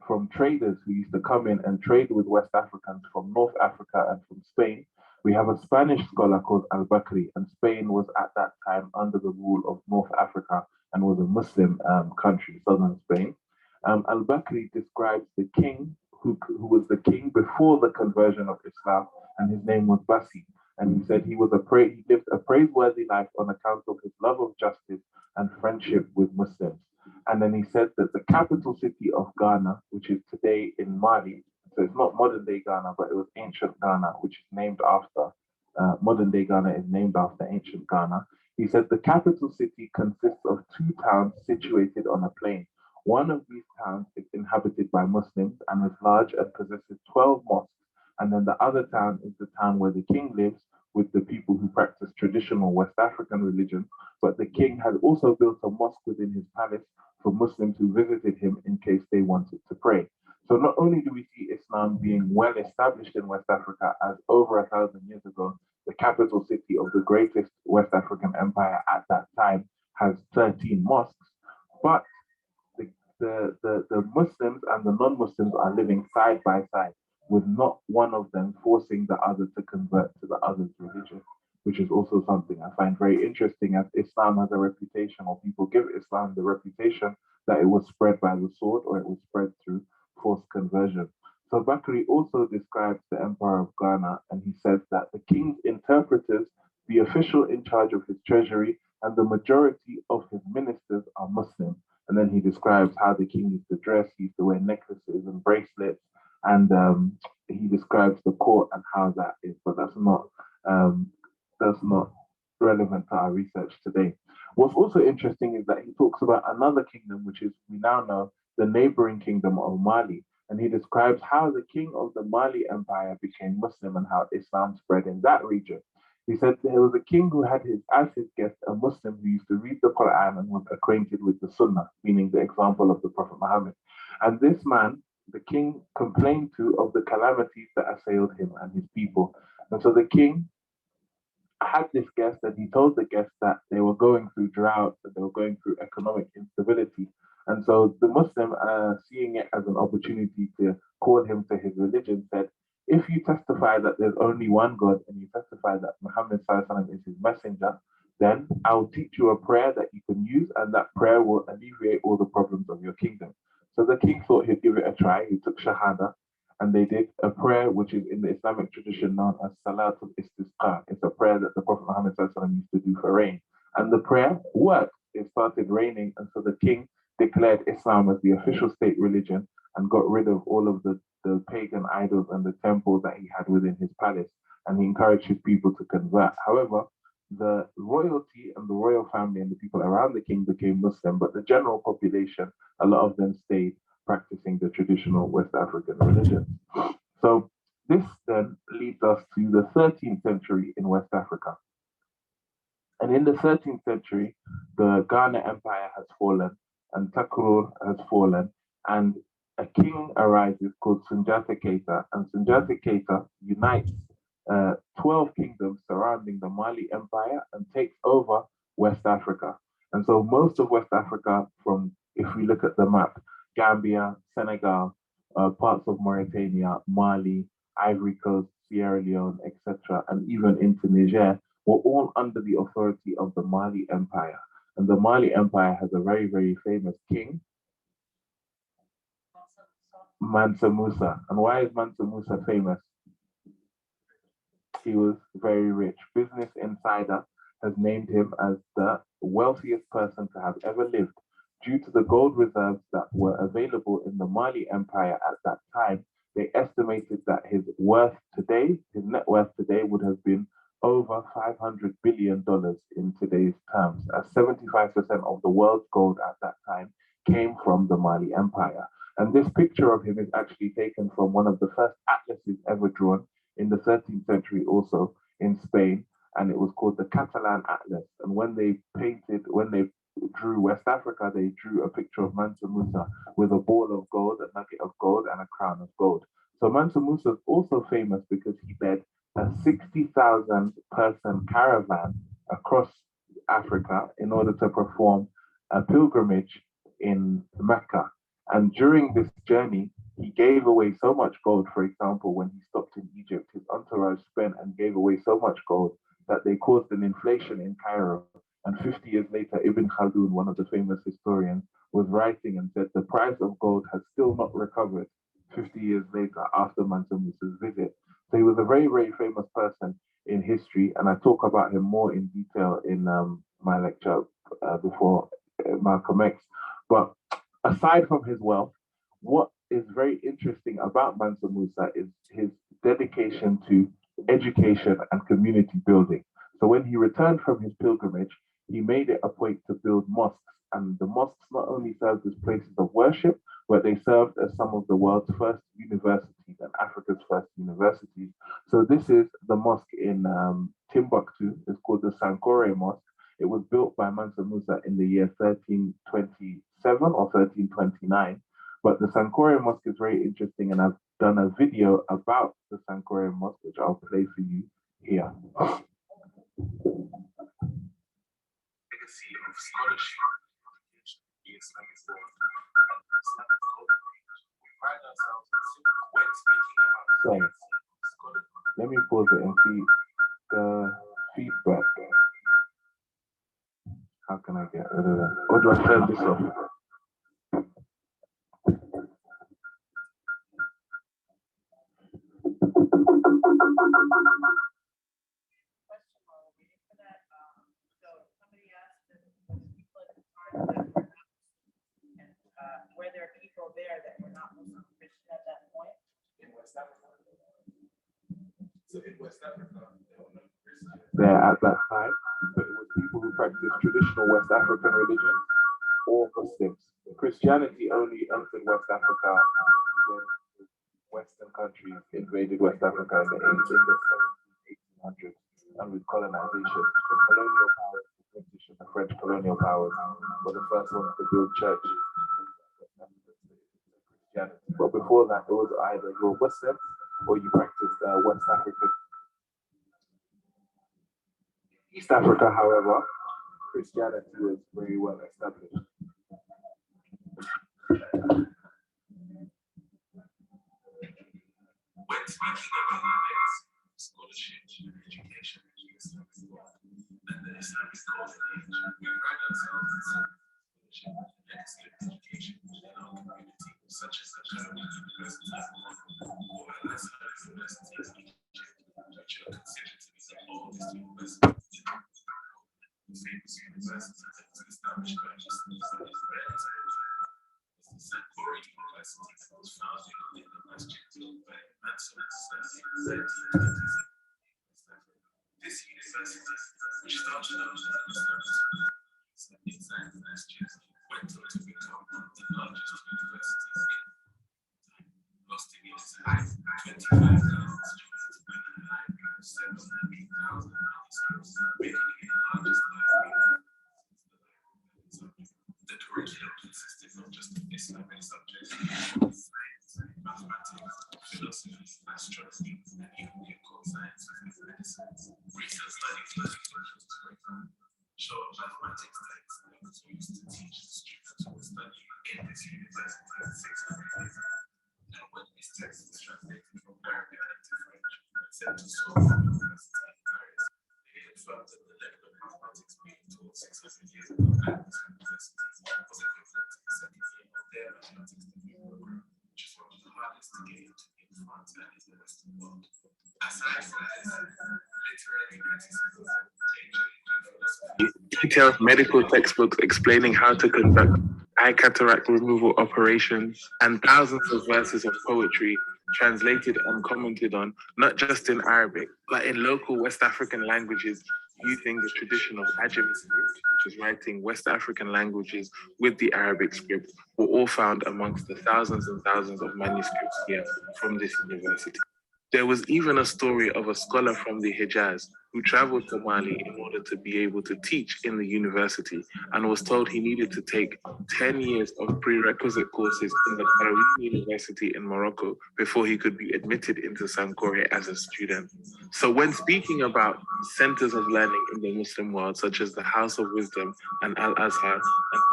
from traders who used to come in and trade with West Africans from North Africa and from Spain, we have a Spanish scholar called Al-Bakri, and Spain was at that time under the rule of North Africa and was a Muslim country, southern Spain. Al-Bakri describes the king who was the king before the conversion of Islam, and his name was Basi. And he said he lived a praiseworthy life on account of his love of justice and friendship with Muslims. And then he said that the capital city of Ghana, which is today in Mali, so it's not modern day Ghana, but it was ancient Ghana, which is named after, modern day Ghana is named after ancient Ghana. He said the capital city consists of 2 towns situated on a plain. One of these towns is inhabited by Muslims and is large and possesses 12 mosques. And then the other town is the town where the king lives with the people who practice traditional West African religion. But the king had also built a mosque within his palace for Muslims who visited him in case they wanted to pray. So not only do we see Islam being well established in West Africa, as over 1,000 years ago, the capital city of the greatest West African empire at that time has 13 mosques, but the Muslims and the non-Muslims are living side by side, with not one of them forcing the other to convert to the other's religion, which is also something I find very interesting, as Islam has a reputation, or people give Islam the reputation that it was spread by the sword, or it was spread through forced conversion. So Bakri also describes the Emperor of Ghana, and he says that the king's interpreters, the official in charge of his treasury, and the majority of his ministers are Muslim. And then he describes how the king used to dress. He used to wear necklaces and bracelets, and he describes the court and how that is. But that's not relevant to our research today. What's also interesting is that he talks about another kingdom, which is, we now know, the neighboring kingdom of Mali. And he describes how the king of the Mali Empire became Muslim and how Islam spread in that region. He said there was a king who had as his guest a Muslim who used to read the Quran and was acquainted with the Sunnah, meaning the example of the Prophet Muhammad. And this man, the king, complained to of the calamities that assailed him and his people. And so the king had this guest, and he told the guest that they were going through drought, that they were going through economic instability. And so the Muslim, seeing it as an opportunity to call him to his religion, said, if you testify that there's only one God and you testify that Muhammad Sallallahu Alaihi Wasallam is his messenger, then I'll teach you a prayer that you can use, and that prayer will alleviate all the problems of your kingdom. So the king thought he'd give it a try. He took Shahada, and they did a prayer which is in the Islamic tradition known as Salatul Istisqa. It's a prayer that the Prophet Muhammad Sallallahu Alaihi Wasallam used to do for rain. And the prayer worked. It started raining, and so the king declared Islam as the official state religion and got rid of all of the pagan idols and the temples that he had within his palace. And he encouraged his people to convert. However, the royalty and the royal family and the people around the king became Muslim, but the general population, a lot of them stayed practicing the traditional West African religion. So this then leads us to the 13th century in West Africa. And in the 13th century, the Ghana Empire has fallen and Takrur has fallen, and a king arises called Sunjata Keita, and Sunjata Keita unites 12 kingdoms surrounding the Mali Empire and takes over West Africa. And so most of West Africa, from, if we look at the map, Gambia, Senegal, parts of Mauritania, Mali, Ivory Coast, Sierra Leone, etc., and even into Niger, were all under the authority of the Mali Empire. And the Mali Empire has a very, very famous king, Mansa Musa. And why is Mansa Musa famous? He was very rich. Business Insider has named him as the wealthiest person to have ever lived due to the gold reserves that were available in the Mali Empire at that time. They estimated that his worth today, his net worth today, would have been over $500 billion in today's terms, as 75% of the world's gold at that time came from the Mali Empire. And this picture of him is actually taken from one of the first atlases ever drawn in the 13th century, also in Spain, and it was called the Catalan Atlas. And when they drew West Africa, they drew a picture of Mansa Musa with a ball of gold, a nugget of gold, and a crown of gold. So Mansa Musa is also famous because he led a 60,000 person caravan across Africa in order to perform a pilgrimage in Mecca. And during this journey, he gave away so much gold. For example, when he stopped in Egypt, his entourage spent and gave away so much gold that they caused an inflation in Cairo. And 50 years later, Ibn Khaldun, one of the famous historians, was writing and said the price of gold has still not recovered 50 years later after Mansa Musa's visit. So he was a very, very famous person in history, and I talk about him more in detail in my lecture before Malcolm X. But aside from his wealth, what is very interesting about Mansa Musa is his dedication to education and community building. So when he returned from his pilgrimage, he made it a point to build mosques. And the mosques not only served as places of worship, but they served as some of the world's first universities and Africa's first universities. So this is the mosque in Timbuktu. It's called the Sankore Mosque. It was built by Mansa Musa in the year 1327 or 1329. But the Sankore Mosque is very interesting, and I've done a video about the Sankore Mosque, which I'll play for you here. Legacy of scholarship, the Islamic world, and Islamic culture. We pride ourselves when speaking about science. Let me pause it and see the feedback. How can I get rid of that? Or do I turn this off? Were there people there that were not Muslim Christian at that point? In West Africa. So in West Africa, there were no Christians there at that time, but it was people who practiced traditional West African religion or Muslims. Christianity only entered West Africa when Western countries invaded West Africa in the 1700s, 1800s, and with colonization. The colonial powers, the British and the French colonial powers, were the first ones to build churches. But before that, it was either you're Muslim or you practiced West African. East Africa, however, Christianity was very well established. When speaking scholarship, education, and the Islamic culture. We pride ourselves in scholarship and excellent education in our community, such as the Academy University or Al-Azhar University in Egypt, which are considered to be the oldest universities in the world. Famous universities established by Mustafa is the Sankore University that was founded in the masjid by Manuscripts and US. This university, which started out as an Islamic inside the masjid, went on to become one of the largest universities in time, hosting in its height 25,000 students and a library of 7,000 manuscripts, making it the largest library. The curriculum consisted of just Islamic subjects, science, mathematics, philosophy, astronomy, and even the occult sciences and medicine. Recent studies show mathematics texts that was used to teach the students who were studying in this university 600 years ago. And when this text is translated from Arabic into French and sent to Sorbonne University in Paris, they confirmed that the level of mathematics being taught 600 years ago at this university was equivalent to the second year of their mathematics degree program, which is one of the hardest to get into in France and in the Western world. Aside from this, literary criticism, detailed medical textbooks explaining how to conduct eye cataract removal operations, and thousands of verses of poetry translated and commented on, not just in Arabic, but in local West African languages using the tradition of Ajami script, which is writing West African languages with the Arabic script, were all found amongst the thousands and thousands of manuscripts here from this university. There was even a story of a scholar from the Hijaz who traveled to Mali in order to be able to teach in the university and was told he needed to take 10 years of prerequisite courses in the Qarawiyyin University in Morocco before he could be admitted into Sankore as a student. So when speaking about centers of learning in the Muslim world, such as the House of Wisdom and Al-Azhar and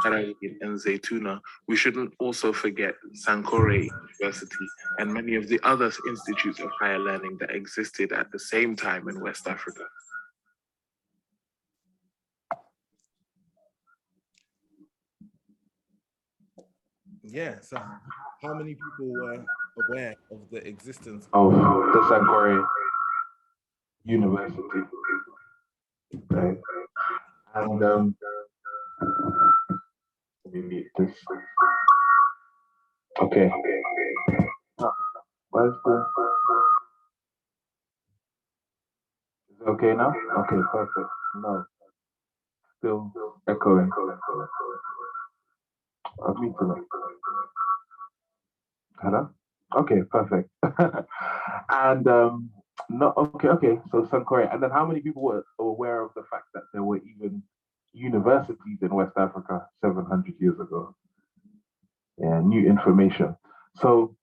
Qarawiyyin and Zaytuna, we shouldn't also forget Sankore University and many of the other institutes of higher learning that existed at the same time in West Africa. Yeah, so how many people were aware of the existence of the Sankore University? Right. And let me mute this. Okay. Where's the... Is it okay now? Okay, perfect. No. Still echoing. I'll mute it. Hello? Okay, perfect. And no, okay. So Sankore, and then how many people were aware of the fact that there were even universities in West Africa 700 years ago? Yeah, new information. So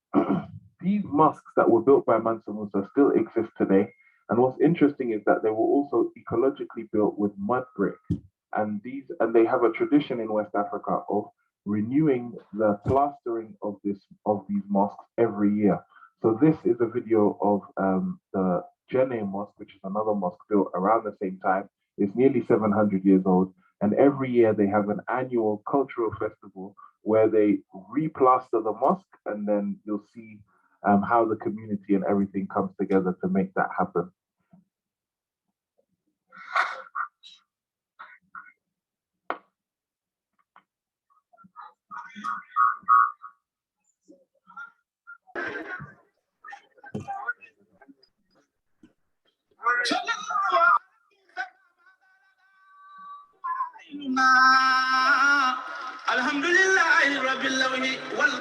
these mosques that were built by Mansa Musa still exist today. And what's interesting is that they were also ecologically built with mud brick. And they have a tradition in West Africa of renewing the plastering of these mosques every year. So this is a video of the Jenne Mosque, which is another mosque built around the same time. It's nearly 700 years old. And every year they have an annual cultural festival where they replaster the mosque, and then you'll see how the community and everything comes together to make that happen. Alhamdulillah Rabbil Alamin wal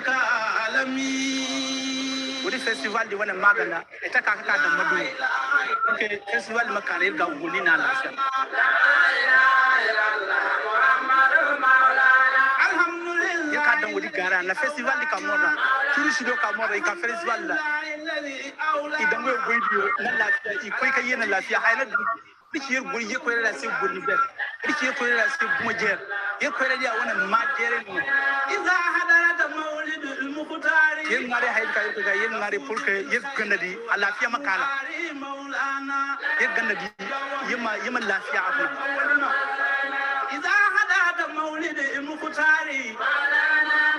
Alamin. Wodi festival di wana magana eta ka da madu. Okay, festival makare ga guli na lafiya. Alhamdulillah. Ya ka da wodi gara na festival di kamora. Turu shido kamora ka festival la. Idan we video na lafiya ikoi ka yena lafiya hayna bishir guri ye koyra se guri be. Bishir koyra se mojer. Ye koyra dia wana majere ni. Iza hadara da mawlidul muqtari. Yen ngare hayka ga yin ngari pulke yek gandadi alafiya makala yek gandadi yima lafiya afu إذا هدى مولد المختاري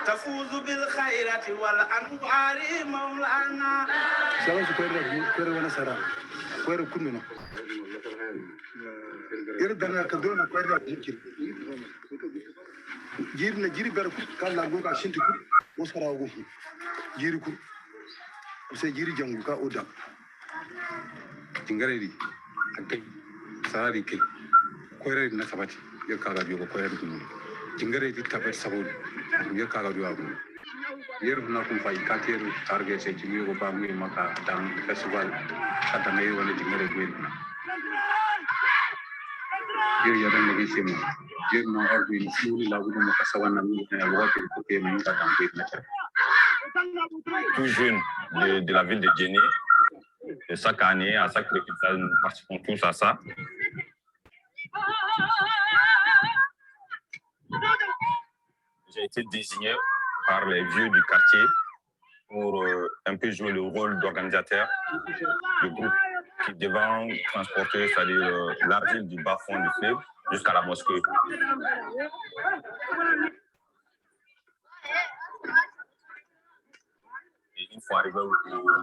تفوز بالخيرات والأنوار مولانا سلام كوير وانا سرا كوير كلنا يردنا كدونا كوير جيرنا جيري بير كان لا غوكا شنتي وسرا غوفي جيري كو سي جيري جانغو كا اودا تنغري اكي ساري كي كوير نسباتي يكاغا بيو كوير دون تنغري دي تابت سابون يكاغا دو ابو يرنا كون فاي كاتير تارغت سي جيمي ko bamwe maka dan festival kada mai wani tنغري دوين ير يدن نبي سيمو ير نو اغوين سولي لا غودو مكا سوانا مي الوقت كوكي من كا دان بيت نتر tout jeune de la ville de Djenné. Et chaque année, à chaque récital, nous participons tous à ça. J'ai été désigné par les vieux du quartier pour un peu jouer le rôle d'organisateur du groupe qui devant transporter, c'est-à-dire l'argile du bas fond du fleuve jusqu'à la mosquée. Et une fois arrivé au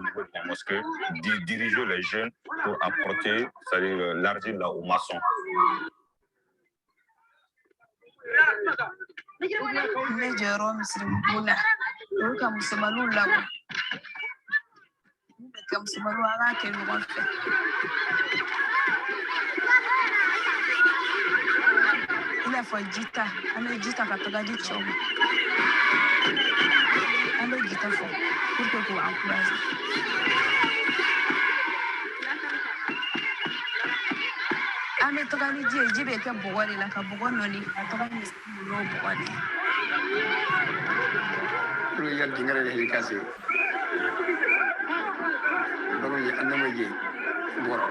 niveau de la mosquée, diriger les jeunes pour apporter, c'est-à-dire l'argile là aux maçons. Il a fait jita, on a jita ka toga di chom. On a jita fo pour que vous encouragez. On a toga di jibe ke bogori la ka bogonoli, toga ni no bogori. رو يال دينغرا لي كاسي بلو يا انا ما جي بورو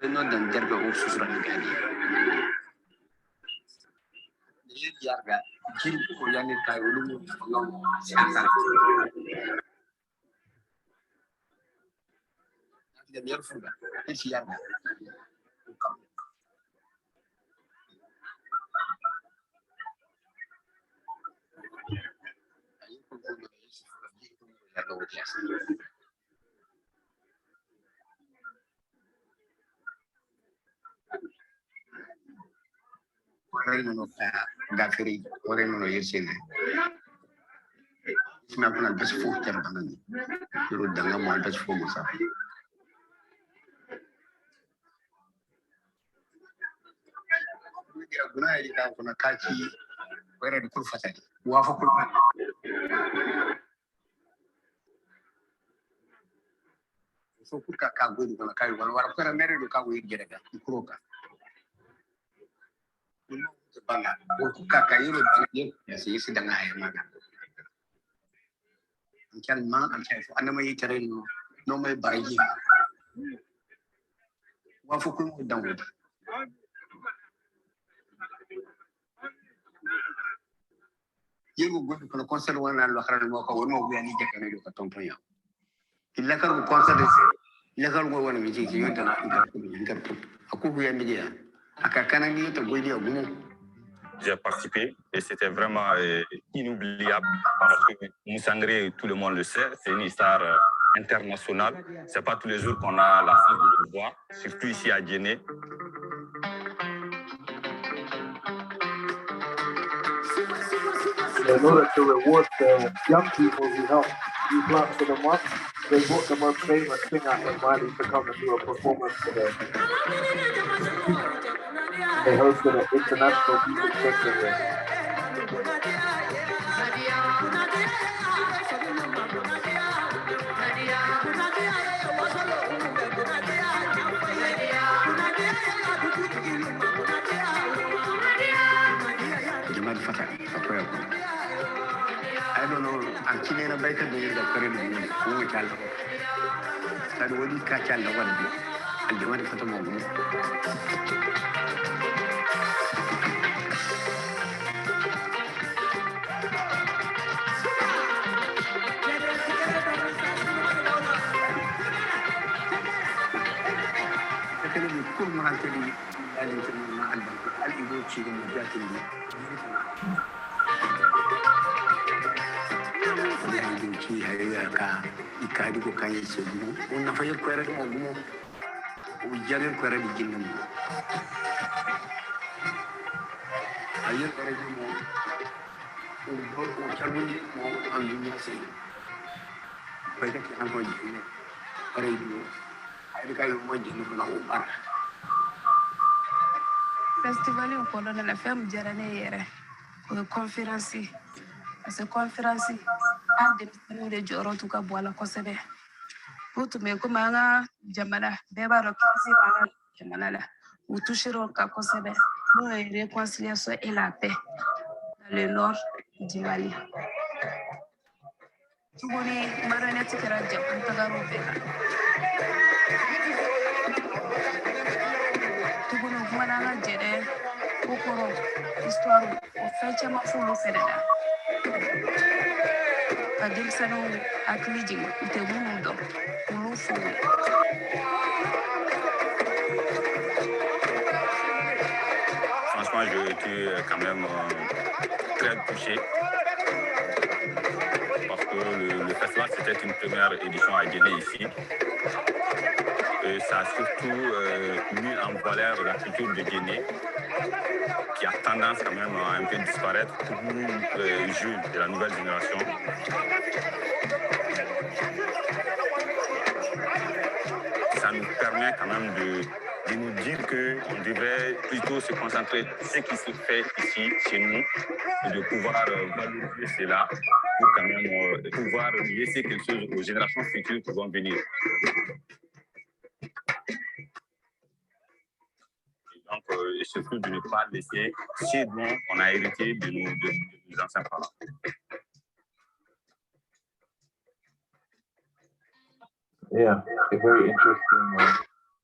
انو دان دربه او سوسرا نغادي يجي يارغا جيل كو ياني كاي ولو نو سياسا يا يرفودا ايش يارغا Orang gafiri, orang yersene. Sina kuna bas fu ter banani. Yuru danga mo bas fu musa. Dia guna iri ka kuna kaci wera di kurfata. Wafa kurfata. So kurka ka godi kuna kai wala kora mere do ka wi gerega kuroka. Banga kuka kayiro tije ya sisi danga ay maga kan ma an chai fu anama yi tare no mai barji wa fu kun dango yego gobe kono concert wana lo xaral mo ko won mo biani jekane do ka tonton ya illa kar ko concert illa kar go wona mi ci yonta na inter aku bu yandi ya aka kanani to goidi agumo. J'ai participé et c'était vraiment inoubliable parce que Moussangre, tout le monde le sait, c'est une star internationale. C'est pas tous les jours qu'on a la chance de le voir, surtout ici à Djenné. In order to reward the young people who helped replant them up, they brought the most famous singer in Mali to come and do a performance today. They hosted an international music festival. I don't know. I'm killing a baker doing the current who we call. That would catch all the one. And the one for the moment. Parentally, I'll go chicken with that in Festival u kɔnɔna la fɛn min diyara ne ye yɛrɛ o ye conférence ye parce que conférence an denmisɛnninw de jɔyɔrɔ tun ka bon a la kosɛbɛ o tun bɛ komi an ka jamana bɛɛ b'a dɔn crise b'an ka jamana la u touchera o kan kosɛbɛ n'o ye réconciliation et la paix dans le nord du Mali tuguni marionnette kɛra jakun tagar'o bɛɛ la tuguni u kumana an ka jɛnɛ ko kɔrɔ histoire o fɛn caman f'olu fɛnɛ la ka denmisɛnninw hakili jigin u tɛ minnu dɔn olu fo Franchement, j'ai été quand même très touché parce que le festival, c'était une première édition à Guinée ici. Et ça a surtout mis en valeur la culture de Guinée qui a tendance quand même à un peu disparaître pour nous, jeunes de la nouvelle génération. Ça nous permet quand même de nous dire qu'on devrait plutôt se concentrer sur ce qui se fait ici, chez nous, et de pouvoir valoriser cela pour quand même pouvoir laisser quelque chose aux générations futures qui vont venir. Et donc, et surtout de ne pas laisser ce dont on a hérité de nos anciens parents. Yeah, a very interesting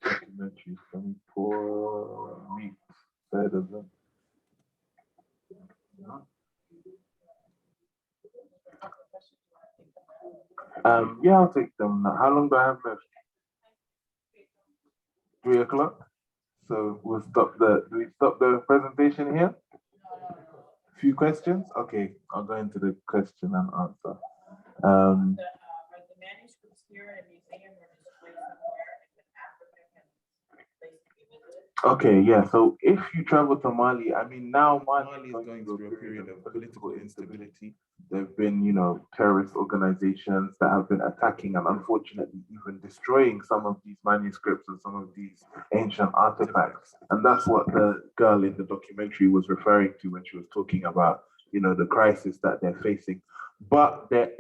documentary from 4 weeks. Better than. Yeah, I'll take them now. How long do I have left? 3 o'clock. So we'll stop do we stop the presentation here? A few questions? Okay, I'll go into the question and answer. Are the manuscripts here in a museum or displayed somewhere in Africa and place to be visited? Okay, yeah. So if you travel to Mali, I mean, now Mali is going through a period of political instability. There have been, terrorist organizations that have been attacking and unfortunately even destroying some of these manuscripts and some of these ancient artifacts. And that's what the girl in the documentary was referring to when she was talking about, the crisis that they're facing. But there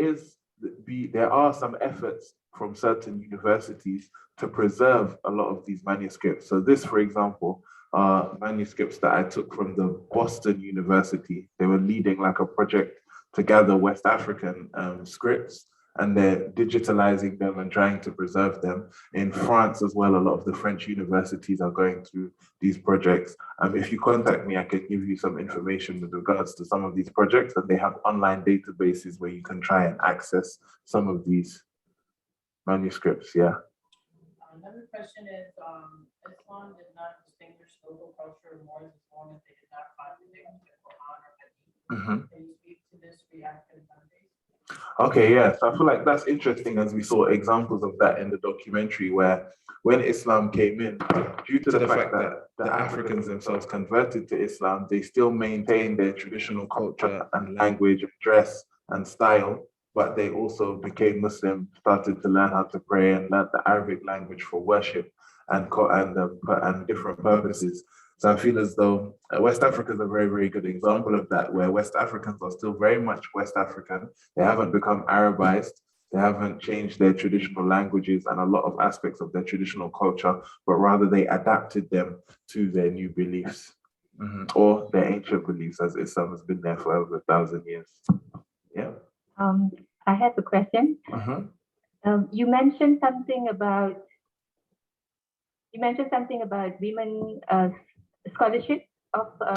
are some efforts from certain universities to preserve a lot of these manuscripts. So this, for example, are manuscripts that I took from the Boston University. They were leading like a project to gather West African scripts, and they're digitalizing them and trying to preserve them. In France as well, a lot of the French universities are going through these projects. If you contact me, I can give you some information with regards to some of these projects, and they have online databases where you can try and access some of these manuscripts, yeah. Another question is, Islam did not distinguish local culture more as long as they did not contradict the Quran or Hadith. Can you speak to this for African countries? Okay, yeah. So I feel like that's interesting, as we saw examples of that in the documentary, where when Islam came in, due to the fact that the Africans themselves converted to Islam, they still maintained their traditional culture and language, dress and style, but they also became Muslim, started to learn how to pray and learn the Arabic language for worship and different purposes. So I feel as though West Africa is a very, very good example of that, where West Africans are still very much West African. They haven't become Arabized. They haven't changed their traditional languages and a lot of aspects of their traditional culture, but rather they adapted them to their new beliefs or their ancient beliefs, as Islam has been there for over 1,000 years. Yeah. I have a question. You mentioned something about women scholarship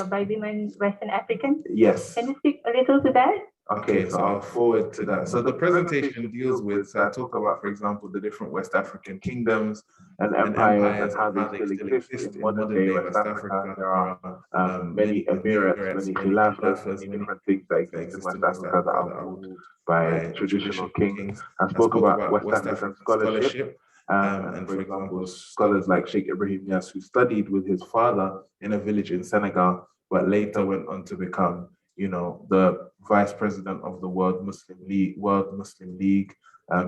by women Western Africans. Yes. Can you speak a little to that? Okay, so I'll forward to that. So the presentation deals with, I talk about, for example, the different West African kingdoms and empires and how they still exist in modern day West Africa. There are many emirates, many khilafas, many different things that exist in West Africa that are ruled by traditional kings. I spoke about West African scholarship. And for example, scholars like Sheikh Ibrahim Niasse, who studied with his father in a village in Senegal, but later went on to become, the vice president of the World Muslim League.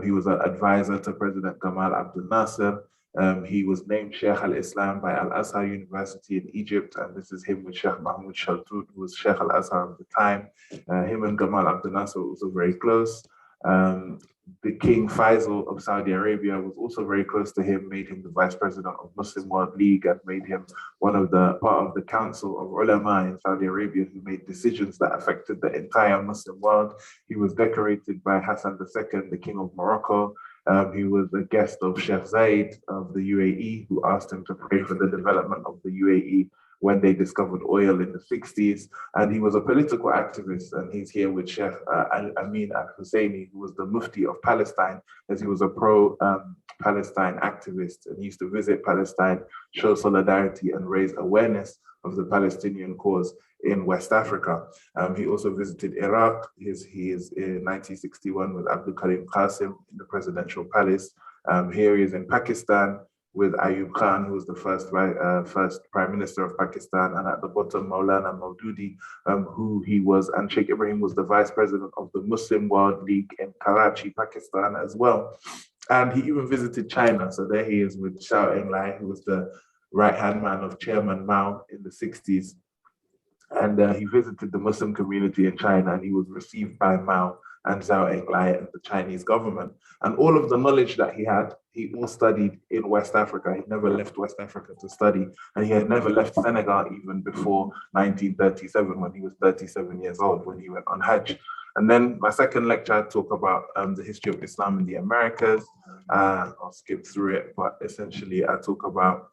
He was an advisor to President Gamal Abdel Nasser. He was named Sheikh al-Islam by Al-Azhar University in Egypt, and this is him with Sheikh Mahmoud Shaltut, who was Sheikh al-Azhar at the time. Him and Gamal Abdel Nasser were also very close. The King Faisal of Saudi Arabia was also very close to him, made him the vice president of Muslim World League, and made him part of the council of ulama in Saudi Arabia, who made decisions that affected the entire Muslim world. He was decorated by Hassan II, the King of Morocco. He was a guest of Sheikh Zayed of the UAE, who asked him to pray for the development of the UAE when they discovered oil in the 60s. And he was a political activist, and he's here with Sheikh Amin al-Husseini, who was the Mufti of Palestine, as he was a pro-Palestine activist, and he used to visit Palestine, show solidarity and raise awareness of the Palestinian cause in West Africa. He also visited Iraq. He is in 1961 with Abdul Karim Qasim in the presidential palace. Here he is in Pakistan with Ayub Khan, who was the first prime minister of Pakistan, and at the bottom, Maulana Maududi, who he was, and Sheikh Ibrahim was the vice president of the Muslim World League in Karachi, Pakistan as well. And he even visited China. So there he is with Xiao Enlai, who was the right-hand man of Chairman Mao in the 60s. And he visited the Muslim community in China, and he was received by Mao and Zhao Enlai and the Chinese government. And all of the knowledge that he had, he all studied in West Africa. He never left West Africa to study. And he had never left Senegal even before 1937, when he was 37 years old, when he went on Hajj. And then my second lecture, I talk about the history of Islam in the Americas. I'll skip through it, but essentially I talk about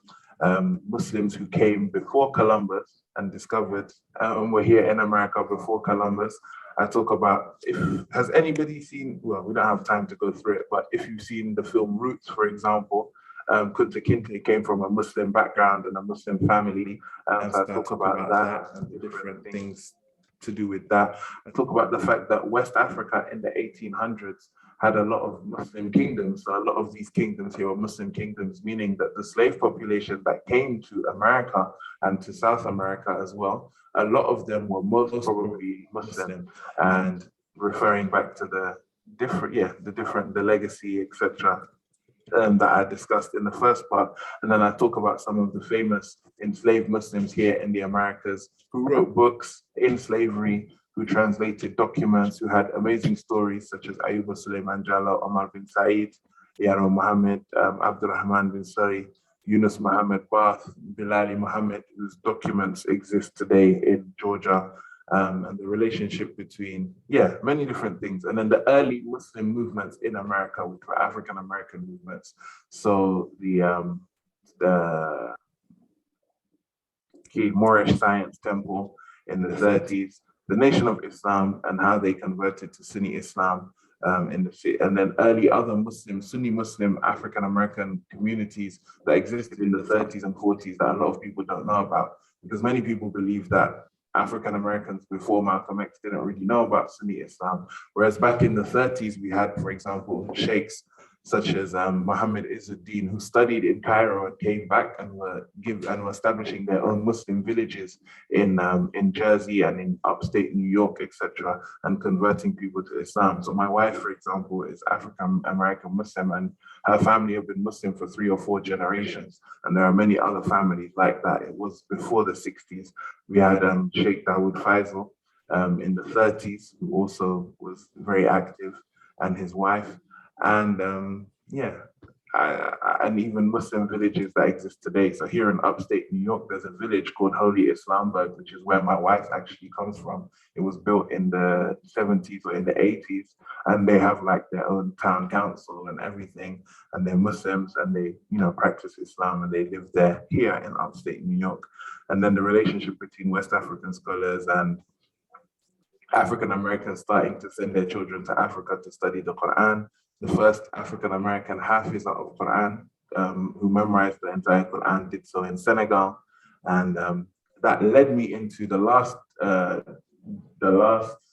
Muslims who came before Columbus and discovered, and were here in America before Columbus. I talk about, has anybody seen, well, we don't have time to go through it, but if you've seen the film Roots, for example, Kunta Kinte came from a Muslim background and a Muslim family. So I talk about that and the different things to do with that. I talk about the fact that West Africa in the 1800s had a lot of Muslim kingdoms. So a lot of these kingdoms here were Muslim kingdoms, meaning that the slave population that came to America and to South America as well, a lot of them were most probably Muslim, and referring back to the legacy, etc., that I discussed in the first part. And then I talk about some of the famous enslaved Muslims here in the Americas who wrote books in slavery, who translated documents, who had amazing stories such as Ayuba Suleiman Jallo, Omar bin Said, Yaro Muhammad, Abdurrahman bin Sari, Yunus Muhammad Bath, Bilali Muhammad, whose documents exist today in Georgia, and the relationship between, many different things. And then the early Muslim movements in America, which were African American movements. So the Moorish Science Temple in the 30s, the Nation of Islam and how they converted to Sunni Islam in the city, and then early other Muslim, Sunni Muslim African American communities that existed in the 30s and 40s that a lot of people don't know about, because many people believe that African Americans before Malcolm X didn't really know about Sunni Islam, whereas back in the 30s we had, for example, sheikhs such as Muhammad Izzuddin, who studied in Cairo and came back and were establishing their own Muslim villages in Jersey and in upstate New York, etc., and converting people to Islam. So my wife, for example, is African American Muslim, and her family have been Muslim for 3 or 4 generations. And there are many other families like that. It was before the 60s. We had Sheikh Dawood Faisal in the 30s, who also was very active, and his wife. And and even Muslim villages that exist today. So here in upstate New York, there's a village called Holy Islamburg, which is where my wife actually comes from. It was built in the 70s or in the 80s, and they have like their own town council and everything, and they're Muslims and they, practice Islam, and they live there here in upstate New York. And then the relationship between West African scholars and African Americans starting to send their children to Africa to study the Quran. The first African American Hafiza of Quran who memorized the entire Quran did so in Senegal. And that led me into the last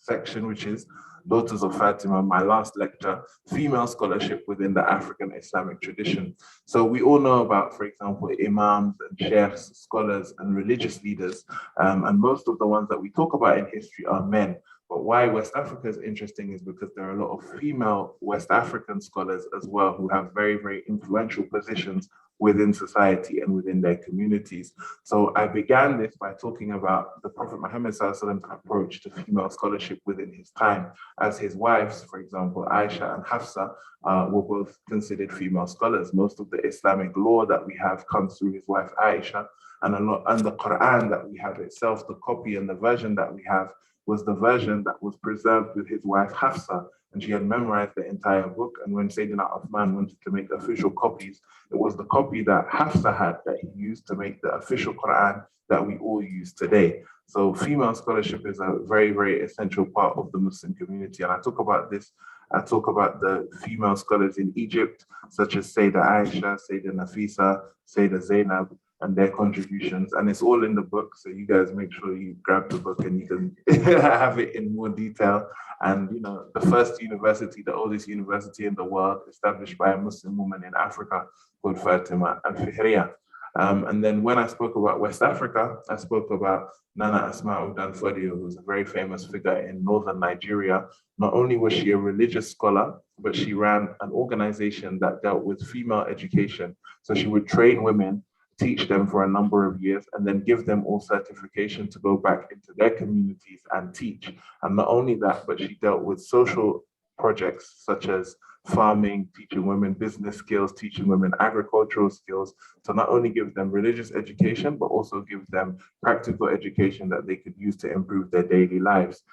section, which is Daughters of Fatima, my last lecture, female scholarship within the African Islamic tradition. So we all know about, for example, imams and sheikhs, scholars and religious leaders. And most of the ones that we talk about in history are men. But why West Africa is interesting is because there are a lot of female West African scholars as well who have very, very influential positions within society and within their communities. So I began this by talking about the Prophet Muhammad's approach to female scholarship within his time, as his wives, for example, Aisha and Hafsa, were both considered female scholars. Most of the Islamic law that we have comes through his wife Aisha, and the Quran that we have itself, the copy and the version that we have, was the version that was preserved with his wife Hafsa, and she had memorized the entire book. And when Sayyidina Uthman wanted to make official copies, it was the copy that Hafsa had that he used to make the official Quran that we all use today. So female scholarship is a very, very essential part of the Muslim community. And I talk about this, I talk about the female scholars in Egypt, such as Sayyidah Aisha, Sayyidah Nafisa, Sayyidah Zainab, and their contributions. And it's all in the book. So you guys make sure you grab the book and you can have it in more detail. And you know, the first university, the oldest university in the world, established by a Muslim woman in Africa called Fatima al-Fihriya. And then when I spoke about West Africa, I spoke about Nana Asma'u Danfodio, who's a very famous figure in northern Nigeria. Not only was she a religious scholar, but she ran an organization that dealt with female education. So she would train women, teach them for a number of years, and then give them all certification to go back into their communities and teach. And not only that, but she dealt with social projects such as farming, teaching women business skills, teaching women agricultural skills, to not only give them religious education, but also give them practical education that they could use to improve their daily lives.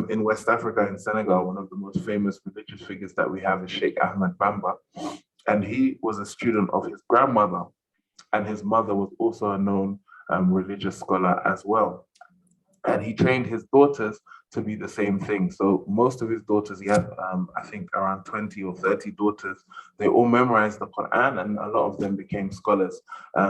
In West Africa, in Senegal, one of the most famous religious figures that we have is Sheikh Ahmed Bamba. And he was a student of his grandmother, and his mother was also a known religious scholar as well. And he trained his daughters to be the same thing. So most of his daughters, he had, I think, around 20 or 30 daughters. They all memorized the Quran, and a lot of them became scholars.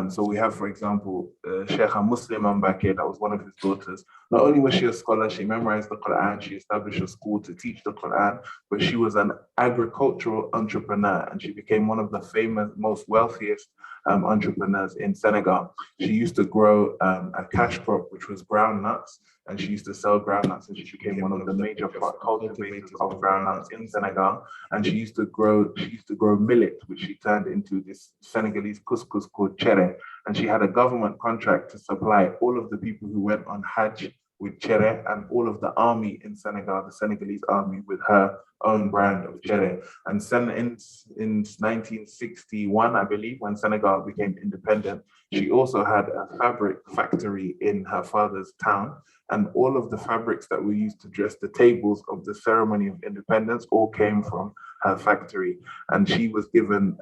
So we have, for example, Sheikha Muslim Mbake, that was one of his daughters. Not only was she a scholar, she memorized the Quran, she established a school to teach the Quran, but she was an agricultural entrepreneur, and she became one of the famous, most wealthiest entrepreneurs in Senegal. She used to grow a cash crop, which was groundnuts, and she used to sell groundnuts, and she became one of the major cultivators of groundnuts in Senegal. And she used to grow millet, which she turned into this Senegalese couscous called chere. And she had a government contract to supply all of the people who went on Hajj with chere, and all of the army in Senegal, the Senegalese army, with her own brand of chere. And in 1961, I believe, when Senegal became independent, she also had a fabric factory in her father's town. And all of the fabrics that were used to dress the tables of the ceremony of independence all came from her factory. And she was given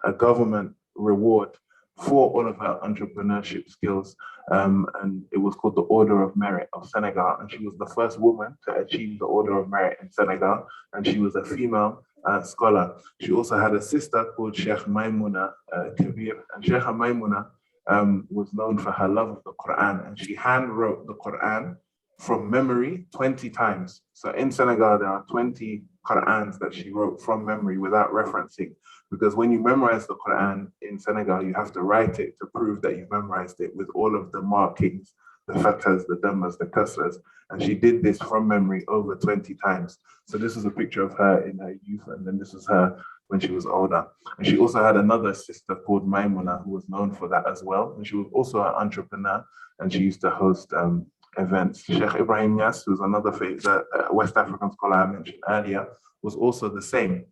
a government reward for all of her entrepreneurship skills. And it was called the Order of Merit of Senegal. And she was the first woman to achieve the Order of Merit in Senegal. And she was a female scholar. She also had a sister called Sheikh Maimuna Kabir. And Sheikh Maimuna was known for her love of the Quran. And she hand wrote the Quran from memory 20 times. So in Senegal, there are 20 Qurans that she wrote from memory without referencing. Because when you memorize the Quran in Senegal, you have to write it to prove that you memorized it with all of the markings, the fathahs, the dhammas, the kasras. And she did this from memory over 20 times. So this is a picture of her in her youth, and then this is her when she was older. And she also had another sister called Maimuna, who was known for that as well. And she was also an entrepreneur, and she used to host events. Sheikh Ibrahim Yas, who's another West African scholar I mentioned earlier, was also the same.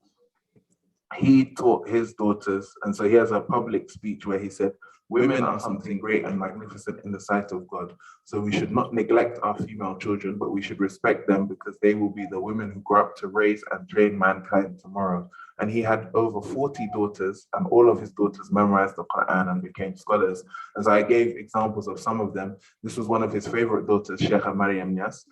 He taught his daughters, and so he has a public speech where he said, women are something great and magnificent in the sight of God. So we should not neglect our female children, but we should respect them, because they will be the women who grow up to raise and train mankind tomorrow. And he had over 40 daughters, and all of his daughters memorized the Quran and became scholars. As I gave examples of some of them, this was one of his favorite daughters, Sheikha Maryam Yas.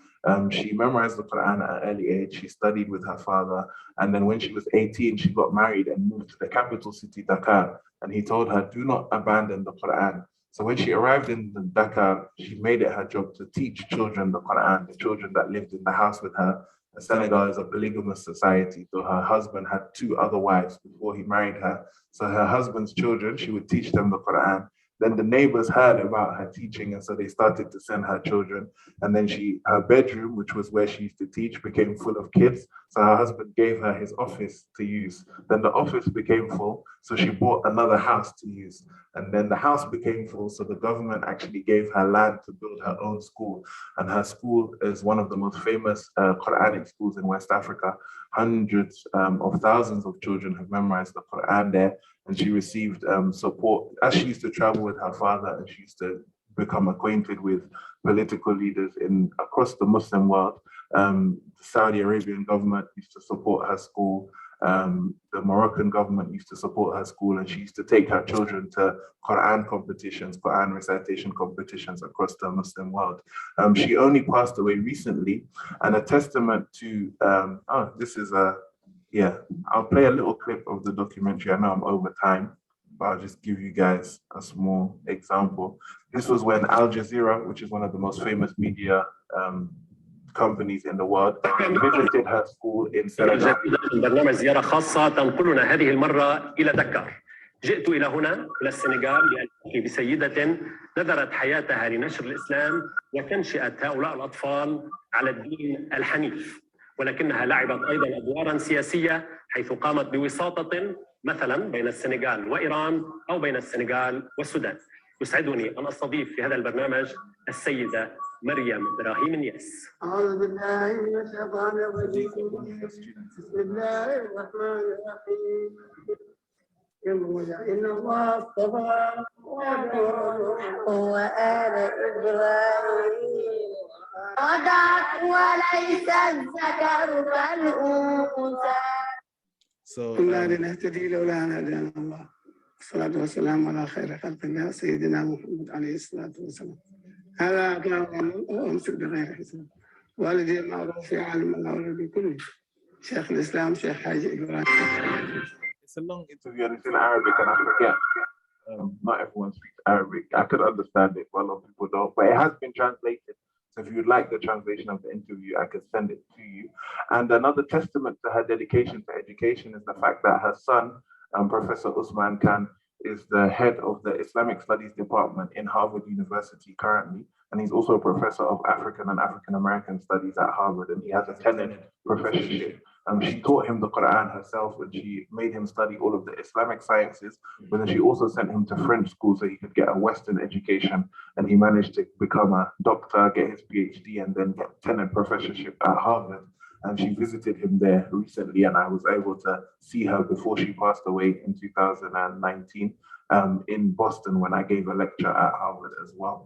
She memorized the Quran at an early age. She studied with her father. And then when she was 18, she got married and moved to the capital city, Dakar. And he told her, do not abandon the Quran. So when she arrived in Dakar, she made it her job to teach children the Quran, the children that lived in the house with her. Senegal is a polygamous society, so her husband had 2 other wives before he married her. So her husband's children, she would teach them the Quran. Then the neighbors heard about her teaching, and so they started to send her children. And then her bedroom, which was where she used to teach, became full of kids. So her husband gave her his office to use. Then the office became full, so she bought another house to use. And then the house became full, so the government actually gave her land to build her own school. And her school is one of the most famous Quranic schools in West Africa. Hundreds of thousands of children have memorized the Quran there. And she received support as she used to travel with her father, and she used to become acquainted with political leaders across the Muslim world. The Saudi Arabian government used to support her school. The Moroccan government used to support her school, and she used to take her children to Quran competitions, Quran recitation competitions across the Muslim world. She only passed away recently, and a testament to, I'll play a little clip of the documentary. I know I'm over time, but I'll just give you guys a small example. This was when Al Jazeera, which is one of the most famous media companies in the world, visited her school in Senegal. برنامج زيارة خاصة تنقلنا هذه المرة إلى دكار. جئت إلى هنا إلى السنغال لألتقي بسيدة نذرت حياتها لنشر الإسلام وتنشئة هؤلاء الأطفال على الدين الحنيف، ولكنها لعبت أيضا أدوارا سياسية حيث قامت بوساطة مثلا بين السنغال وإيران أو بين السنغال والسودان. يسعدني أن أستضيف في هذا البرنامج السيدة مريم إبراهيم ياس. أعوذ بالله من الشيطان الرجيم. بسم الله الرحمن الرحيم. إن الله اصطفى وآل إبراهيم وضعت وليس الذكر كالأنثى. كنا لنهتدي لولا أن هدانا الله. الصلاة والسلام على خير خلق الله سيدنا محمد عليه الصلاة والسلام. هذا كان أمسك بغير حساب. والدي معروف في عالم الأولى بكل شيخ الإسلام شيخ حاج إبراهيم. It's a long interview and it's in Arabic, and I forget. Not everyone speaks Arabic. I could understand it, but a lot of people don't. But it has been translated. So if you'd like the translation of the interview, I could send it to you. And another testament to her dedication to education is the fact that her son, Professor Usman Khan, is the head of the Islamic Studies Department in Harvard University currently. And he's also a professor of African and African American studies at Harvard. And he has a tenured professorship. She taught him the Quran herself, and she made him study all of the Islamic sciences, but then she also sent him to French school so he could get a Western education. And he managed to become a doctor, get his PhD, and then get tenured professorship at Harvard. And she visited him there recently, and I was able to see her before she passed away in 2019 in Boston when I gave a lecture at Harvard as well.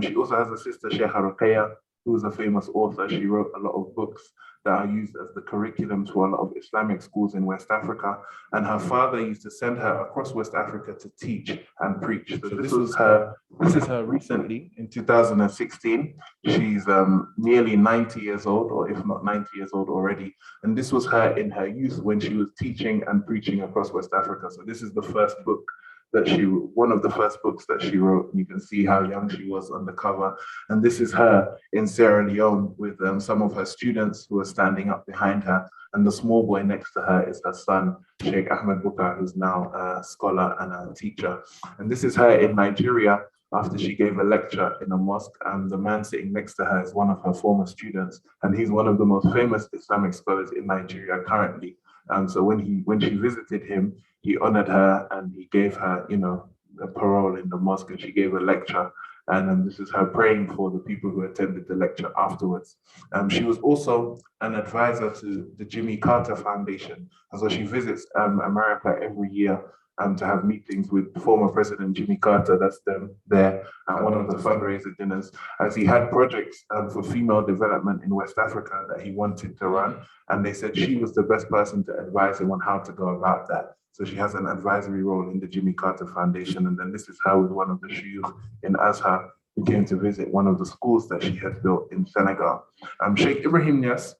She also has a sister, Sheikha Ruqayya, who is a famous author. She wrote a lot of books that are used as the curriculum to a lot of Islamic schools in West Africa. And her father used to send her across West Africa to teach and preach. So this is her recently in 2016. She's nearly 90 years old, or if not 90 years old already. And this was her in her youth when she was teaching and preaching across West Africa. So this is the first book one of the first books that she wrote. You can see how young she was on the cover. And this is her in Sierra Leone with some of her students who are standing up behind her. And the small boy next to her is her son, Sheikh Ahmed Bukar, who's now a scholar and a teacher. And this is her in Nigeria after she gave a lecture in a mosque. And the man sitting next to her is one of her former students. And he's one of the most famous Islamic scholars in Nigeria currently. So when she visited him, he honored her and he gave her, a parole in the mosque, and she gave a lecture. And this is her praying for the people who attended the lecture afterwards. She was also an advisor to the Jimmy Carter Foundation. And so she visits America every year to have meetings with former President Jimmy Carter, that's them there, at one of the fundraiser dinners, as he had projects for female development in West Africa that he wanted to run. And they said she was the best person to advise him on how to go about that. So she has an advisory role in the Jimmy Carter Foundation. And then this is how, with one of the shuyukh in Azhar, who came to visit one of the schools that she had built in Senegal. Sheikh Ibrahim Niass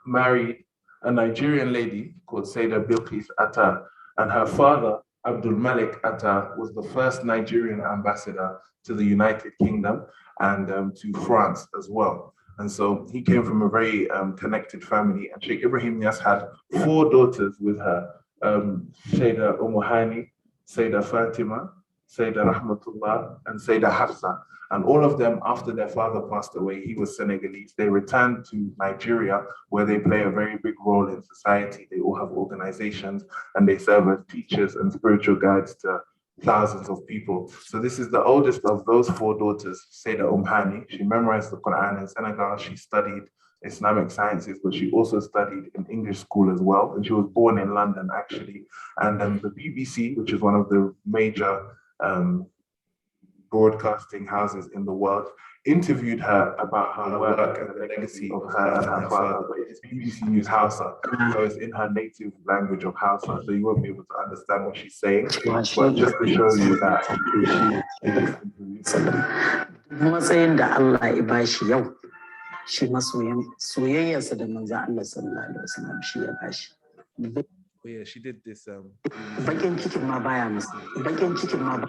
married a Nigerian lady called Sayda Bilqis Atta, and her father, Abdul Malik Atta, was the first Nigerian ambassador to the United Kingdom and to France as well. And so he came from a very connected family, and Sheikh Ibrahim Niass had 4 daughters with her, Sayda Hani, Sayda Fatima, Sayda Rahmatullah, and Sayda Hafsa. And all of them, after their father passed away, he was Senegalese, they returned to Nigeria, where they play a very big role in society. They all have organizations, and they serve as teachers and spiritual guides to thousands of people. So this is the oldest of those 4 daughters, Sayda Hani. She memorized the Quran in Senegal. She studied Islamic sciences, but she also studied in English school as well. And she was born in London, actually. And the BBC, which is one of the major broadcasting houses in the world, interviewed her about her work and the legacy of her and her father. But it's BBC News Hausa, so it's in her native language of Hausa, so you won't be able to understand what she's saying. But just to show you that matsayin da Allah ya bashi yau, shi masoyin soyayyarsa da manzo Allah sallallahu alaihi wasallam shi ya bashi. Oh yeah, she did this. Bakin cikin ma baya musu. Bakin cikin ma.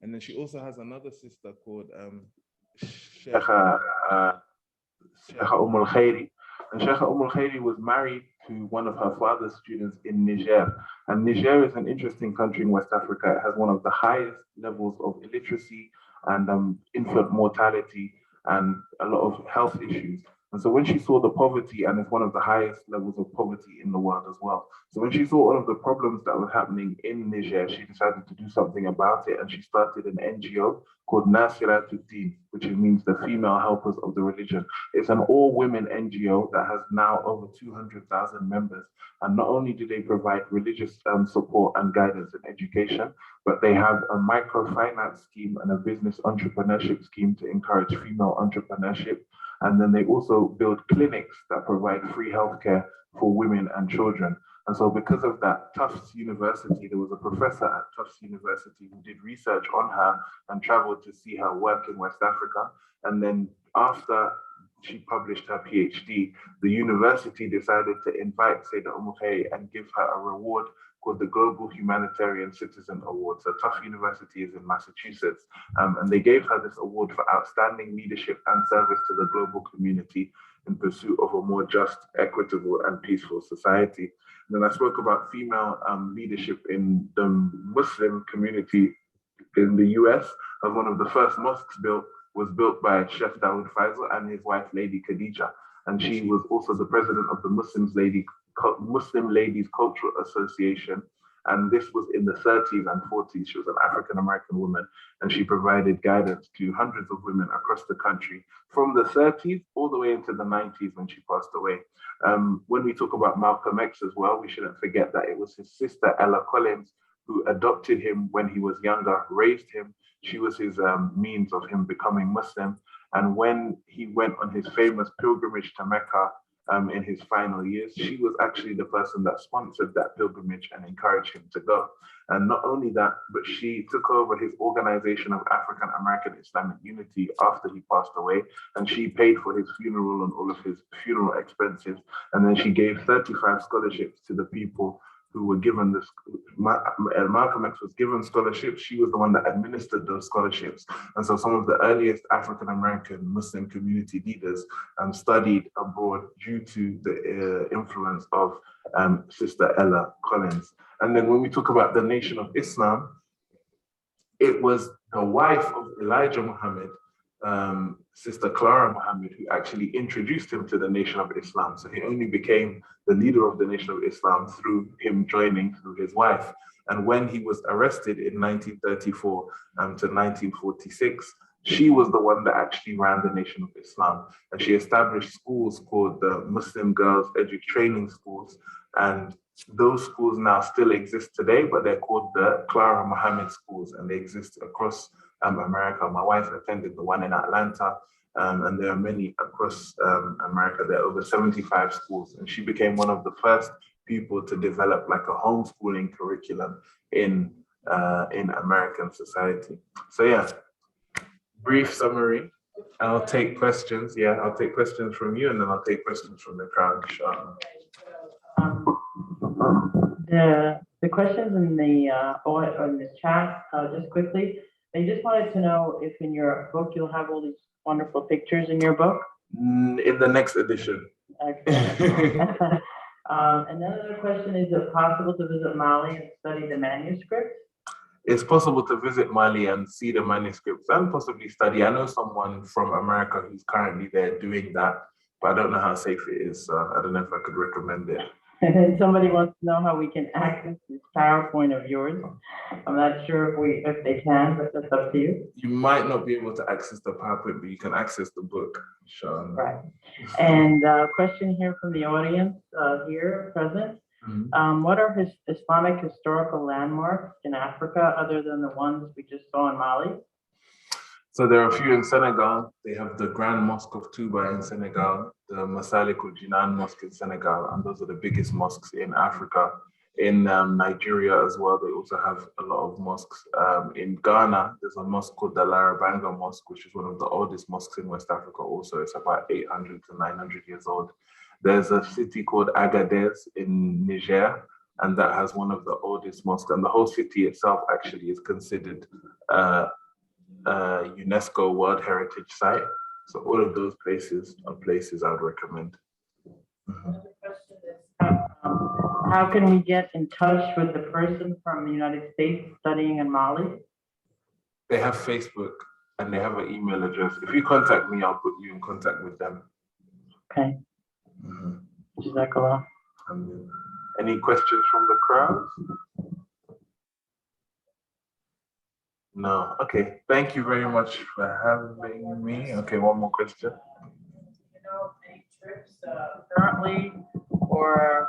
And then she also has another sister called Sheikha Khairi. And Sheikha Khairi was married to one of her father's students in Niger. And Niger is an interesting country in West Africa. It has one of the highest levels of illiteracy and infant mortality and a lot of health issues. And so when she saw the poverty, and it's one of the highest levels of poverty in the world as well. So when she saw all of the problems that were happening in Niger, she decided to do something about it. And she started an NGO called Nasiratuddin, which means the female helpers of the religion. It's an all-women NGO that has now over 200,000 members. And not only do they provide religious support and guidance and education, but they have a microfinance scheme and a business entrepreneurship scheme to encourage female entrepreneurship. And then they also build clinics that provide free healthcare for women and children. And so because of that, Tufts University, there was a professor at Tufts University who did research on her and traveled to see her work in West Africa. And then after she published her PhD, the university decided to invite Sayda Khairi and give her a reward called the Global Humanitarian Citizen Award. So Tufts University is in Massachusetts, and they gave her this award for outstanding leadership and service to the global community in pursuit of a more just, equitable, and peaceful society. And then I spoke about female leadership in the Muslim community in the US, as one of the first mosques built was built by Chef Dawood Faisal and his wife, Lady Khadija. And she was also the president of the Muslim Ladies Cultural Association. And this was in the 30s and 40s. She was an African-American woman, and she provided guidance to hundreds of women across the country from the 30s all the way into the 90s when she passed away. When we talk about Malcolm X as well, we shouldn't forget that it was his sister, Ella Collins, who adopted him when he was younger, raised him. She was his means of him becoming Muslim. And when he went on his famous pilgrimage to Mecca in his final years, she was actually the person that sponsored that pilgrimage and encouraged him to go. And not only that, but she took over his Organization of African American Islamic Unity after he passed away, and she paid for his funeral and all of his funeral expenses. And then she gave 35 scholarships to the people who were given this. Malcolm X was given scholarships. She was the one that administered those scholarships. And so some of the earliest African-American Muslim community leaders studied abroad due to the influence of Sister Ella Collins. And then when we talk about the Nation of Islam, it was the wife of Elijah Muhammad, Sister Clara Muhammad, who actually introduced him to the Nation of Islam. So he only became the leader of the Nation of Islam through him joining through his wife. And when he was arrested in 1934 to 1946, she was the one that actually ran the Nation of Islam. And she established schools called the Muslim Girls Training Schools. And those schools now still exist today, but they're called the Clara Muhammad schools, and they exist across America. My wife attended the one in Atlanta, and there are many across America. There are over 75 schools, and she became one of the first people to develop like a homeschooling curriculum in American society. So yeah, brief summary. I'll take questions. Yeah, I'll take questions from you, and then I'll take questions from the crowd. The questions in the chat, just quickly, they just wanted to know if in your book you'll have all these wonderful pictures in your book. In the next edition. Okay. Another question, is it possible to visit Mali and study the manuscripts? It's possible to visit Mali and see the manuscripts and possibly study. I know someone from America who's currently there doing that, but I don't know how safe it is. So I don't know if I could recommend it. And then somebody wants to know how we can access this PowerPoint of yours. I'm not sure if they can, but that's up to you. You might not be able to access the PowerPoint, but you can access the book, Sean. Right. And question here from the audience here present. What are Islamic historical landmarks in Africa other than the ones we just saw in Mali? So there are a few in Senegal. They have the Grand Mosque of Touba in Senegal, the Masalik al-Jinan Mosque in Senegal, and those are the biggest mosques in Africa. In Nigeria as well, they also have a lot of mosques. In Ghana, there's a mosque called the Larabanga Mosque, which is one of the oldest mosques in West Africa also. It's about 800 to 900 years old. There's a city called Agadez in Niger, and that has one of the oldest mosques. And the whole city itself actually is considered UNESCO World Heritage Site. So all of those places are places I would recommend. Another question is, how can we get in touch with the person from the United States studying in Mali? They have Facebook and they have an email address. If you contact me, I'll put you in contact with them. Okay. Jazakallah. Any questions from the crowd? No. Okay. Thank you very much for having me. Okay, one more question. You know, any trips currently or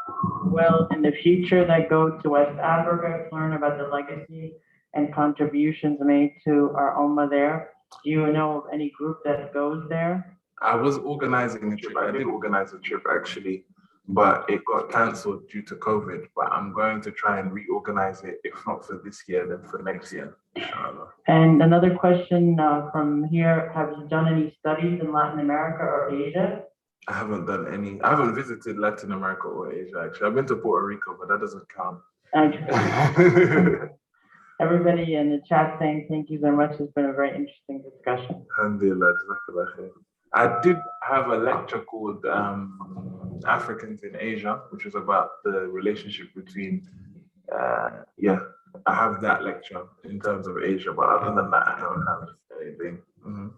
in the future that go to West Africa to learn about the legacy and contributions made to our Ummah there? Do you know of any group that goes there? I was organizing a trip. I did organize a trip actually, but it got cancelled due to COVID. But I'm going to try and reorganize it, if not for this year, then for next year. And another question from here, have you done any studies in Latin America or Asia? I haven't done any. I haven't visited Latin America or Asia, actually. I've been to Puerto Rico, but that doesn't count. Everybody in the chat saying thank you very much. It's been a very interesting discussion. Alhamdulillah. I did have a lecture called Africans in Asia, which was about the relationship between, I have that lecture in terms of Asia, but other than that, I don't have anything. All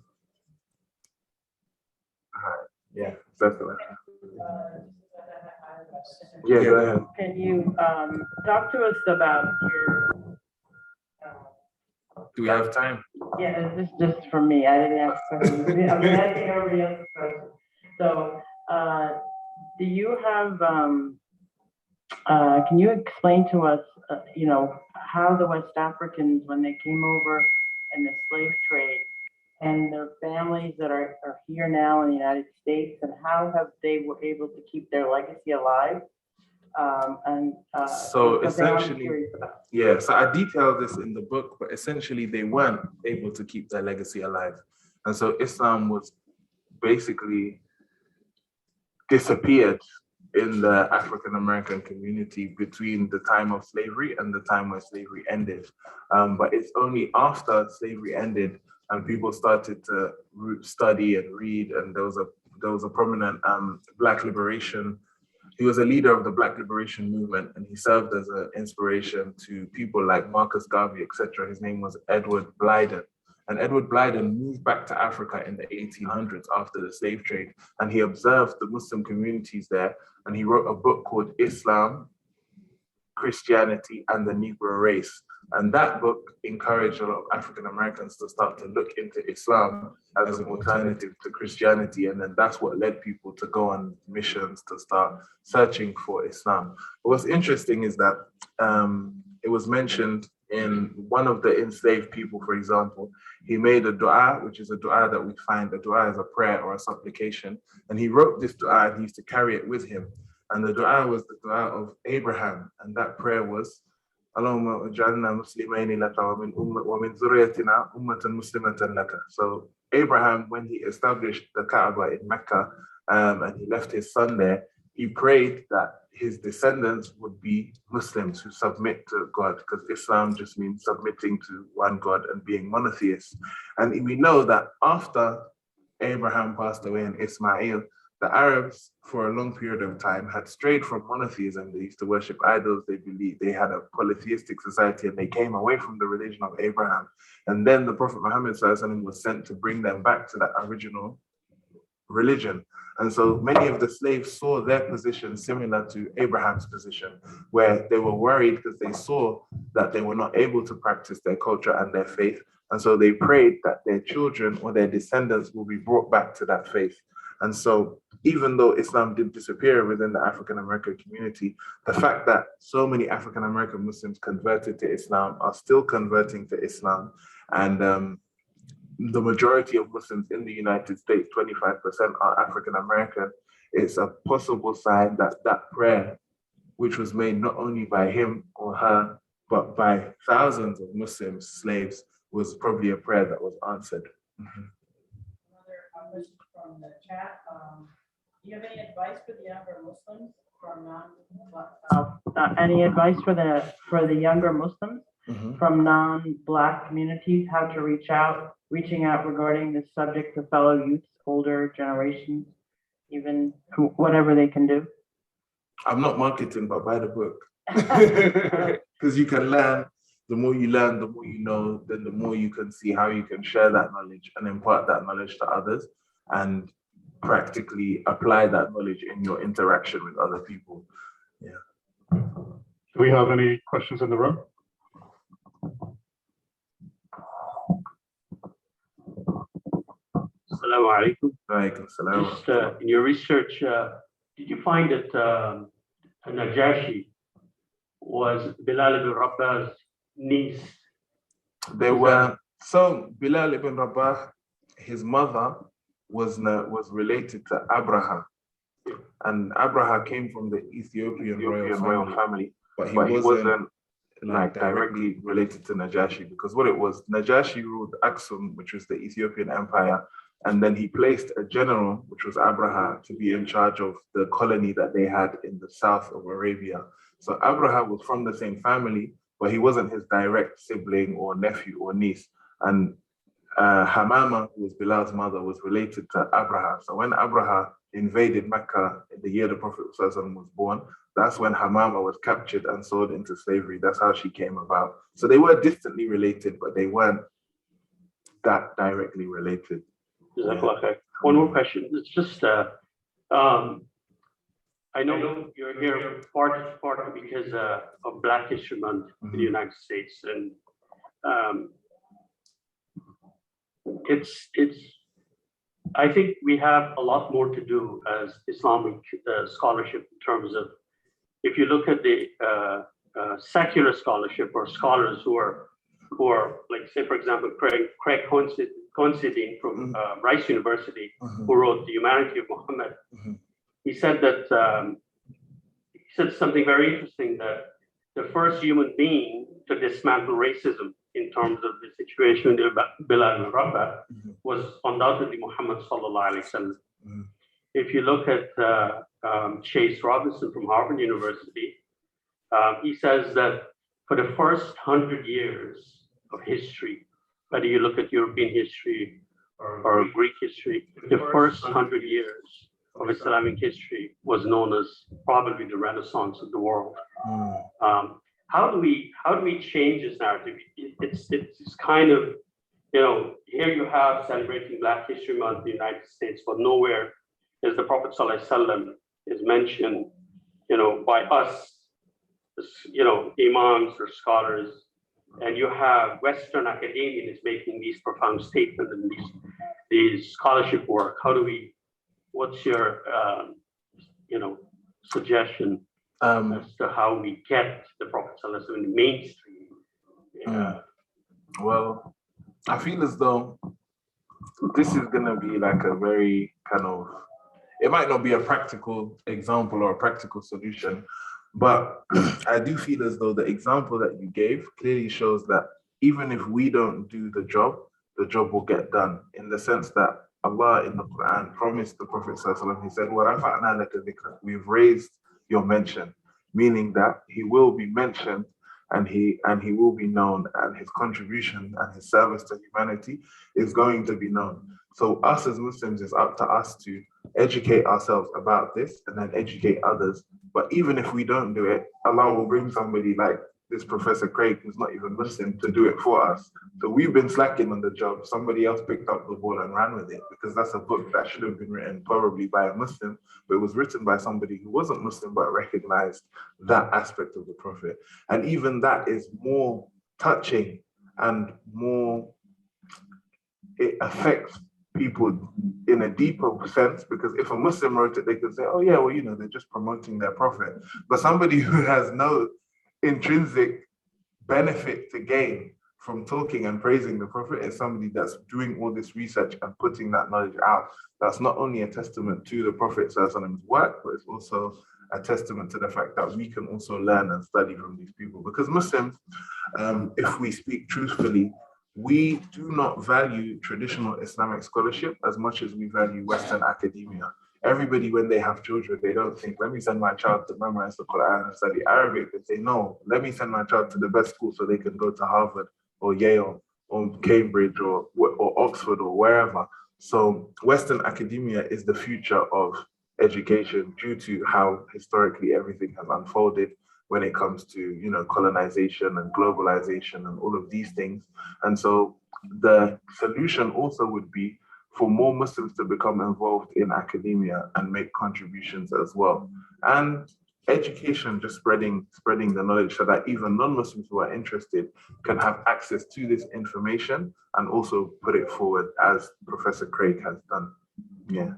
right. Yeah, definitely. Yeah, go ahead. Can you talk to us about your... Do we have time? Yeah, this is just for me. I didn't ask questions. I'm asking everybody else's questions. So, do you have, can you explain to us, how the West Africans, when they came over in the slave trade, and their families that are here now in the United States, and how have they were able to keep their legacy alive? So essentially, so I detail this in the book, but essentially they weren't able to keep their legacy alive. And so Islam was basically disappeared in the African-American community between the time of slavery and the time when slavery ended. But it's only after slavery ended and people started to study and read, and there was a prominent Black liberation. He was a leader of the Black liberation movement, and he served as an inspiration to people like Marcus Garvey, etc. His name was Edward Blyden. And Edward Blyden moved back to Africa in the 1800s after the slave trade, and he observed the Muslim communities there, and he wrote a book called Islam, Christianity, and the Negro Race. And that book encouraged a lot of African Americans to start to look into Islam as an alternative to Christianity. And then that's what led people to go on missions to start searching for Islam. But what's interesting is that it was mentioned in one of the enslaved people, for example, he made a dua, which is a dua that we find, a dua is a prayer or a supplication. And he wrote this dua and he used to carry it with him. And the dua was the dua of Abraham. And that prayer was, Allahumma ij'alna muslimayni laka wa min zurriyatina ummatan muslimatan laka. So Abraham, when he established the Kaaba in Mecca, and he left his son there, he prayed that his descendants would be Muslims who submit to God, because Islam just means submitting to one God and being monotheists. And we know that after Abraham passed away and Ismail, the Arabs for a long period of time had strayed from monotheism. They used to worship idols. They believed they had a polytheistic society, and they came away from the religion of Abraham. And then the Prophet Muhammad was sent to bring them back to that original religion. And so many of the slaves saw their position similar to Abraham's position, where they were worried because they saw that they were not able to practice their culture and their faith. And so they prayed that their children or their descendants will be brought back to that faith. And so even though Islam did disappear within the African American community, the fact that so many African American Muslims converted to Islam are still converting to Islam. And the majority of Muslims in the United States, 25% are African American. It's a possible sign that that prayer, which was made not only by him or her, but by thousands of Muslims, slaves, was probably a prayer that was answered. Another question from the chat. Do you have any advice for the younger Muslims from any advice for the younger Muslims from non-Black communities, how to reaching out regarding this subject to fellow youths, older generations, even whatever they can do? I'm not marketing, but buy the book. Because you can learn. The more you learn, the more you know, then the more you can see how you can share that knowledge and impart that knowledge to others and practically apply that knowledge in your interaction with other people. Yeah. Do we have any questions in the room? Assalamu alaikum. Alaikum salam. Just in your research, did you find that Najashi was Bilal ibn Rabah's niece? They were, so Bilal ibn Rabah, his mother was related to Abraha. And Abraha came from the Ethiopian royal family, but he wasn't like directly related to Najashi, because what it was, Najashi ruled Aksum, which was the Ethiopian empire, and then he placed a general, which was Abraha, to be in charge of the colony that they had in the south of Arabia. So Abraha was from the same family, but he wasn't his direct sibling or nephew or niece. And Hamama, who was Bilal's mother, was related to Abraha. So when Abraha invaded Mecca in the year the Prophet was born, that's when Hamama was captured and sold into slavery. That's how she came about. So they were distantly related, but they weren't that directly related. Yeah. One more question. It's just, I know you're here partly because of Black History Month in the United States, and I think we have a lot more to do as Islamic scholarship in terms of, if you look at the secular scholarship or scholars who are like, say, for example, Craig Considine from Rice University, who wrote The Humanity of Muhammad. He said that he said something very interesting, that the first human being to dismantle racism in terms of the situation in Bilal and Rabah was undoubtedly Muhammad sallallahu alaihi wasallam. If you look at Chase Robinson from Harvard University, he says that for the first 100 years of history, whether you look at European history or Greek history, the first 100 years of Islamic history was known as probably the Renaissance of the world. How do we change this narrative? It's kind of, here you have celebrating Black History Month in the United States, but nowhere is the Prophet ﷺ is mentioned, by us, imams or scholars and you have Western academians making these profound statements and these scholarship work. What's your, suggestion as to how we get the Prophet ﷺ in the mainstream? Well, I feel as though this is going to be like a very kind of, it might not be a practical example or a practical solution, but I do feel as though the example that you gave clearly shows that even if we don't do the job will get done, in the sense that Allah in the Quran promised the Prophet ﷺ, he said, we've raised your mention, meaning that he will be mentioned and he will be known, and his contribution and his service to humanity is going to be known. So us as Muslims, it's up to us to educate ourselves about this and then educate others. But even if we don't do it, Allah will bring somebody like this Professor Craig, who's not even Muslim, to do it for us. So we've been slacking on the job. Somebody else picked up the ball and ran with it, because that's a book that should have been written probably by a Muslim, but it was written by somebody who wasn't Muslim but recognized that aspect of the Prophet. And even that is more touching and more, it affects people in a deeper sense, because if a Muslim wrote it, they could say, oh yeah, well, they're just promoting their Prophet. But somebody who has no intrinsic benefit to gain from talking and praising the Prophet is somebody that's doing all this research and putting that knowledge out. That's not only a testament to the Prophet's work, but it's also a testament to the fact that we can also learn and study from these people. Because Muslims, if we speak truthfully, we do not value traditional Islamic scholarship as much as we value Western academia. Everybody, when they have children, they don't think, let me send my child to memorize the Quran and study Arabic. They say, no, let me send my child to the best school so they can go to Harvard or Yale or Cambridge or Oxford or wherever. So Western academia is the future of education, due to how historically everything has unfolded when it comes to, colonization and globalization and all of these things. And so the solution also would be for more Muslims to become involved in academia and make contributions as well. And education, just spreading the knowledge so that even non-Muslims who are interested can have access to this information and also put it forward, as Professor Craig has done. Yeah.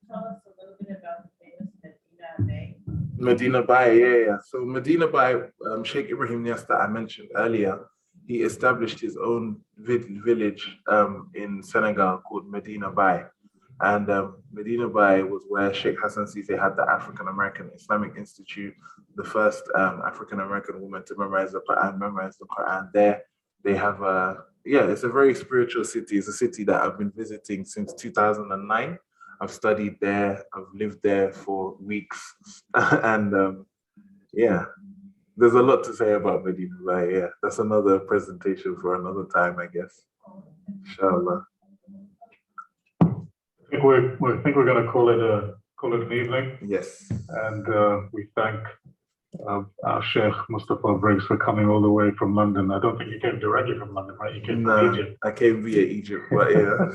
Tell us a little bit about the famous Medina Bay. Medina Bay, yeah. So Medina Bay, Sheikh Ibrahim Niass that I mentioned earlier, he established his own village in Senegal called Medina Bay. And Medina Bay was where Sheikh Hassan Sise had the African American Islamic Institute, the first African American woman to memorize the Quran there. They have it's a very spiritual city. It's a city that I've been visiting since 2009. I've studied there, I've lived there for weeks. And there's a lot to say about Medina Bay. Yeah, that's another presentation for another time, I guess. Inshallah. I think we're going to call it an evening. Yes. And we thank our Sheikh Mustafa-Briggs for coming all the way from London. I don't think you came directly from London, right? You came from Egypt. I came via Egypt, but yeah.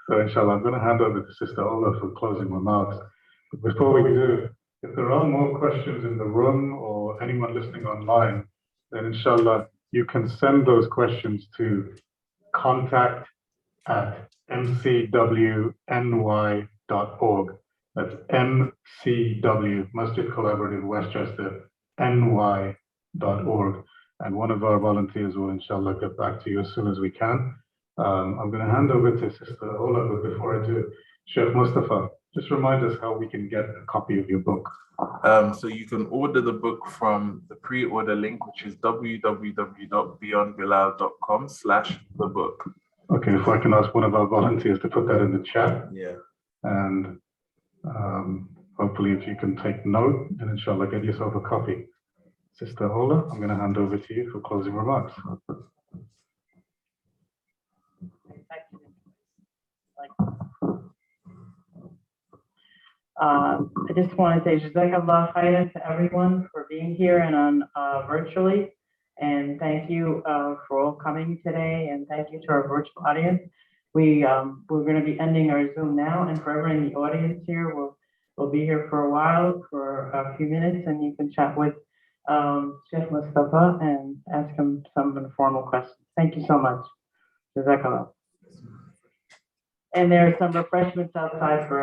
So inshallah, I'm going to hand over to Sister Ola for closing remarks. But before we do, if there are more questions in the room or anyone listening online, then inshallah, you can send those questions to contact@mcwny.org. That's MCW, Masjid Collaborative Westchester, ny.org. And one of our volunteers will inshallah get back to you as soon as we can. I'm going to hand over to Sister Ola, but before I do, Sheikh Mustafa, just remind us how we can get a copy of your book. So you can order the book from the pre-order link, which is www.beyondbilal.com/thebook. Okay, if I can ask one of our volunteers to put that in the chat. Yeah. And hopefully if you can take note and inshallah get yourself a copy. Sister Ola, I'm going to hand over to you for closing remarks. I just want to say Jazakallah khairan to everyone for being here and on virtually. And thank you for all coming today. And thank you to our virtual audience. We're going to be ending our Zoom now. And for everyone in the audience here, we'll be here for a while, for a few minutes, and you can chat with Sheikh Mustafa and ask him some informal questions. Thank you so much. Jazakallah. And there are some refreshments outside for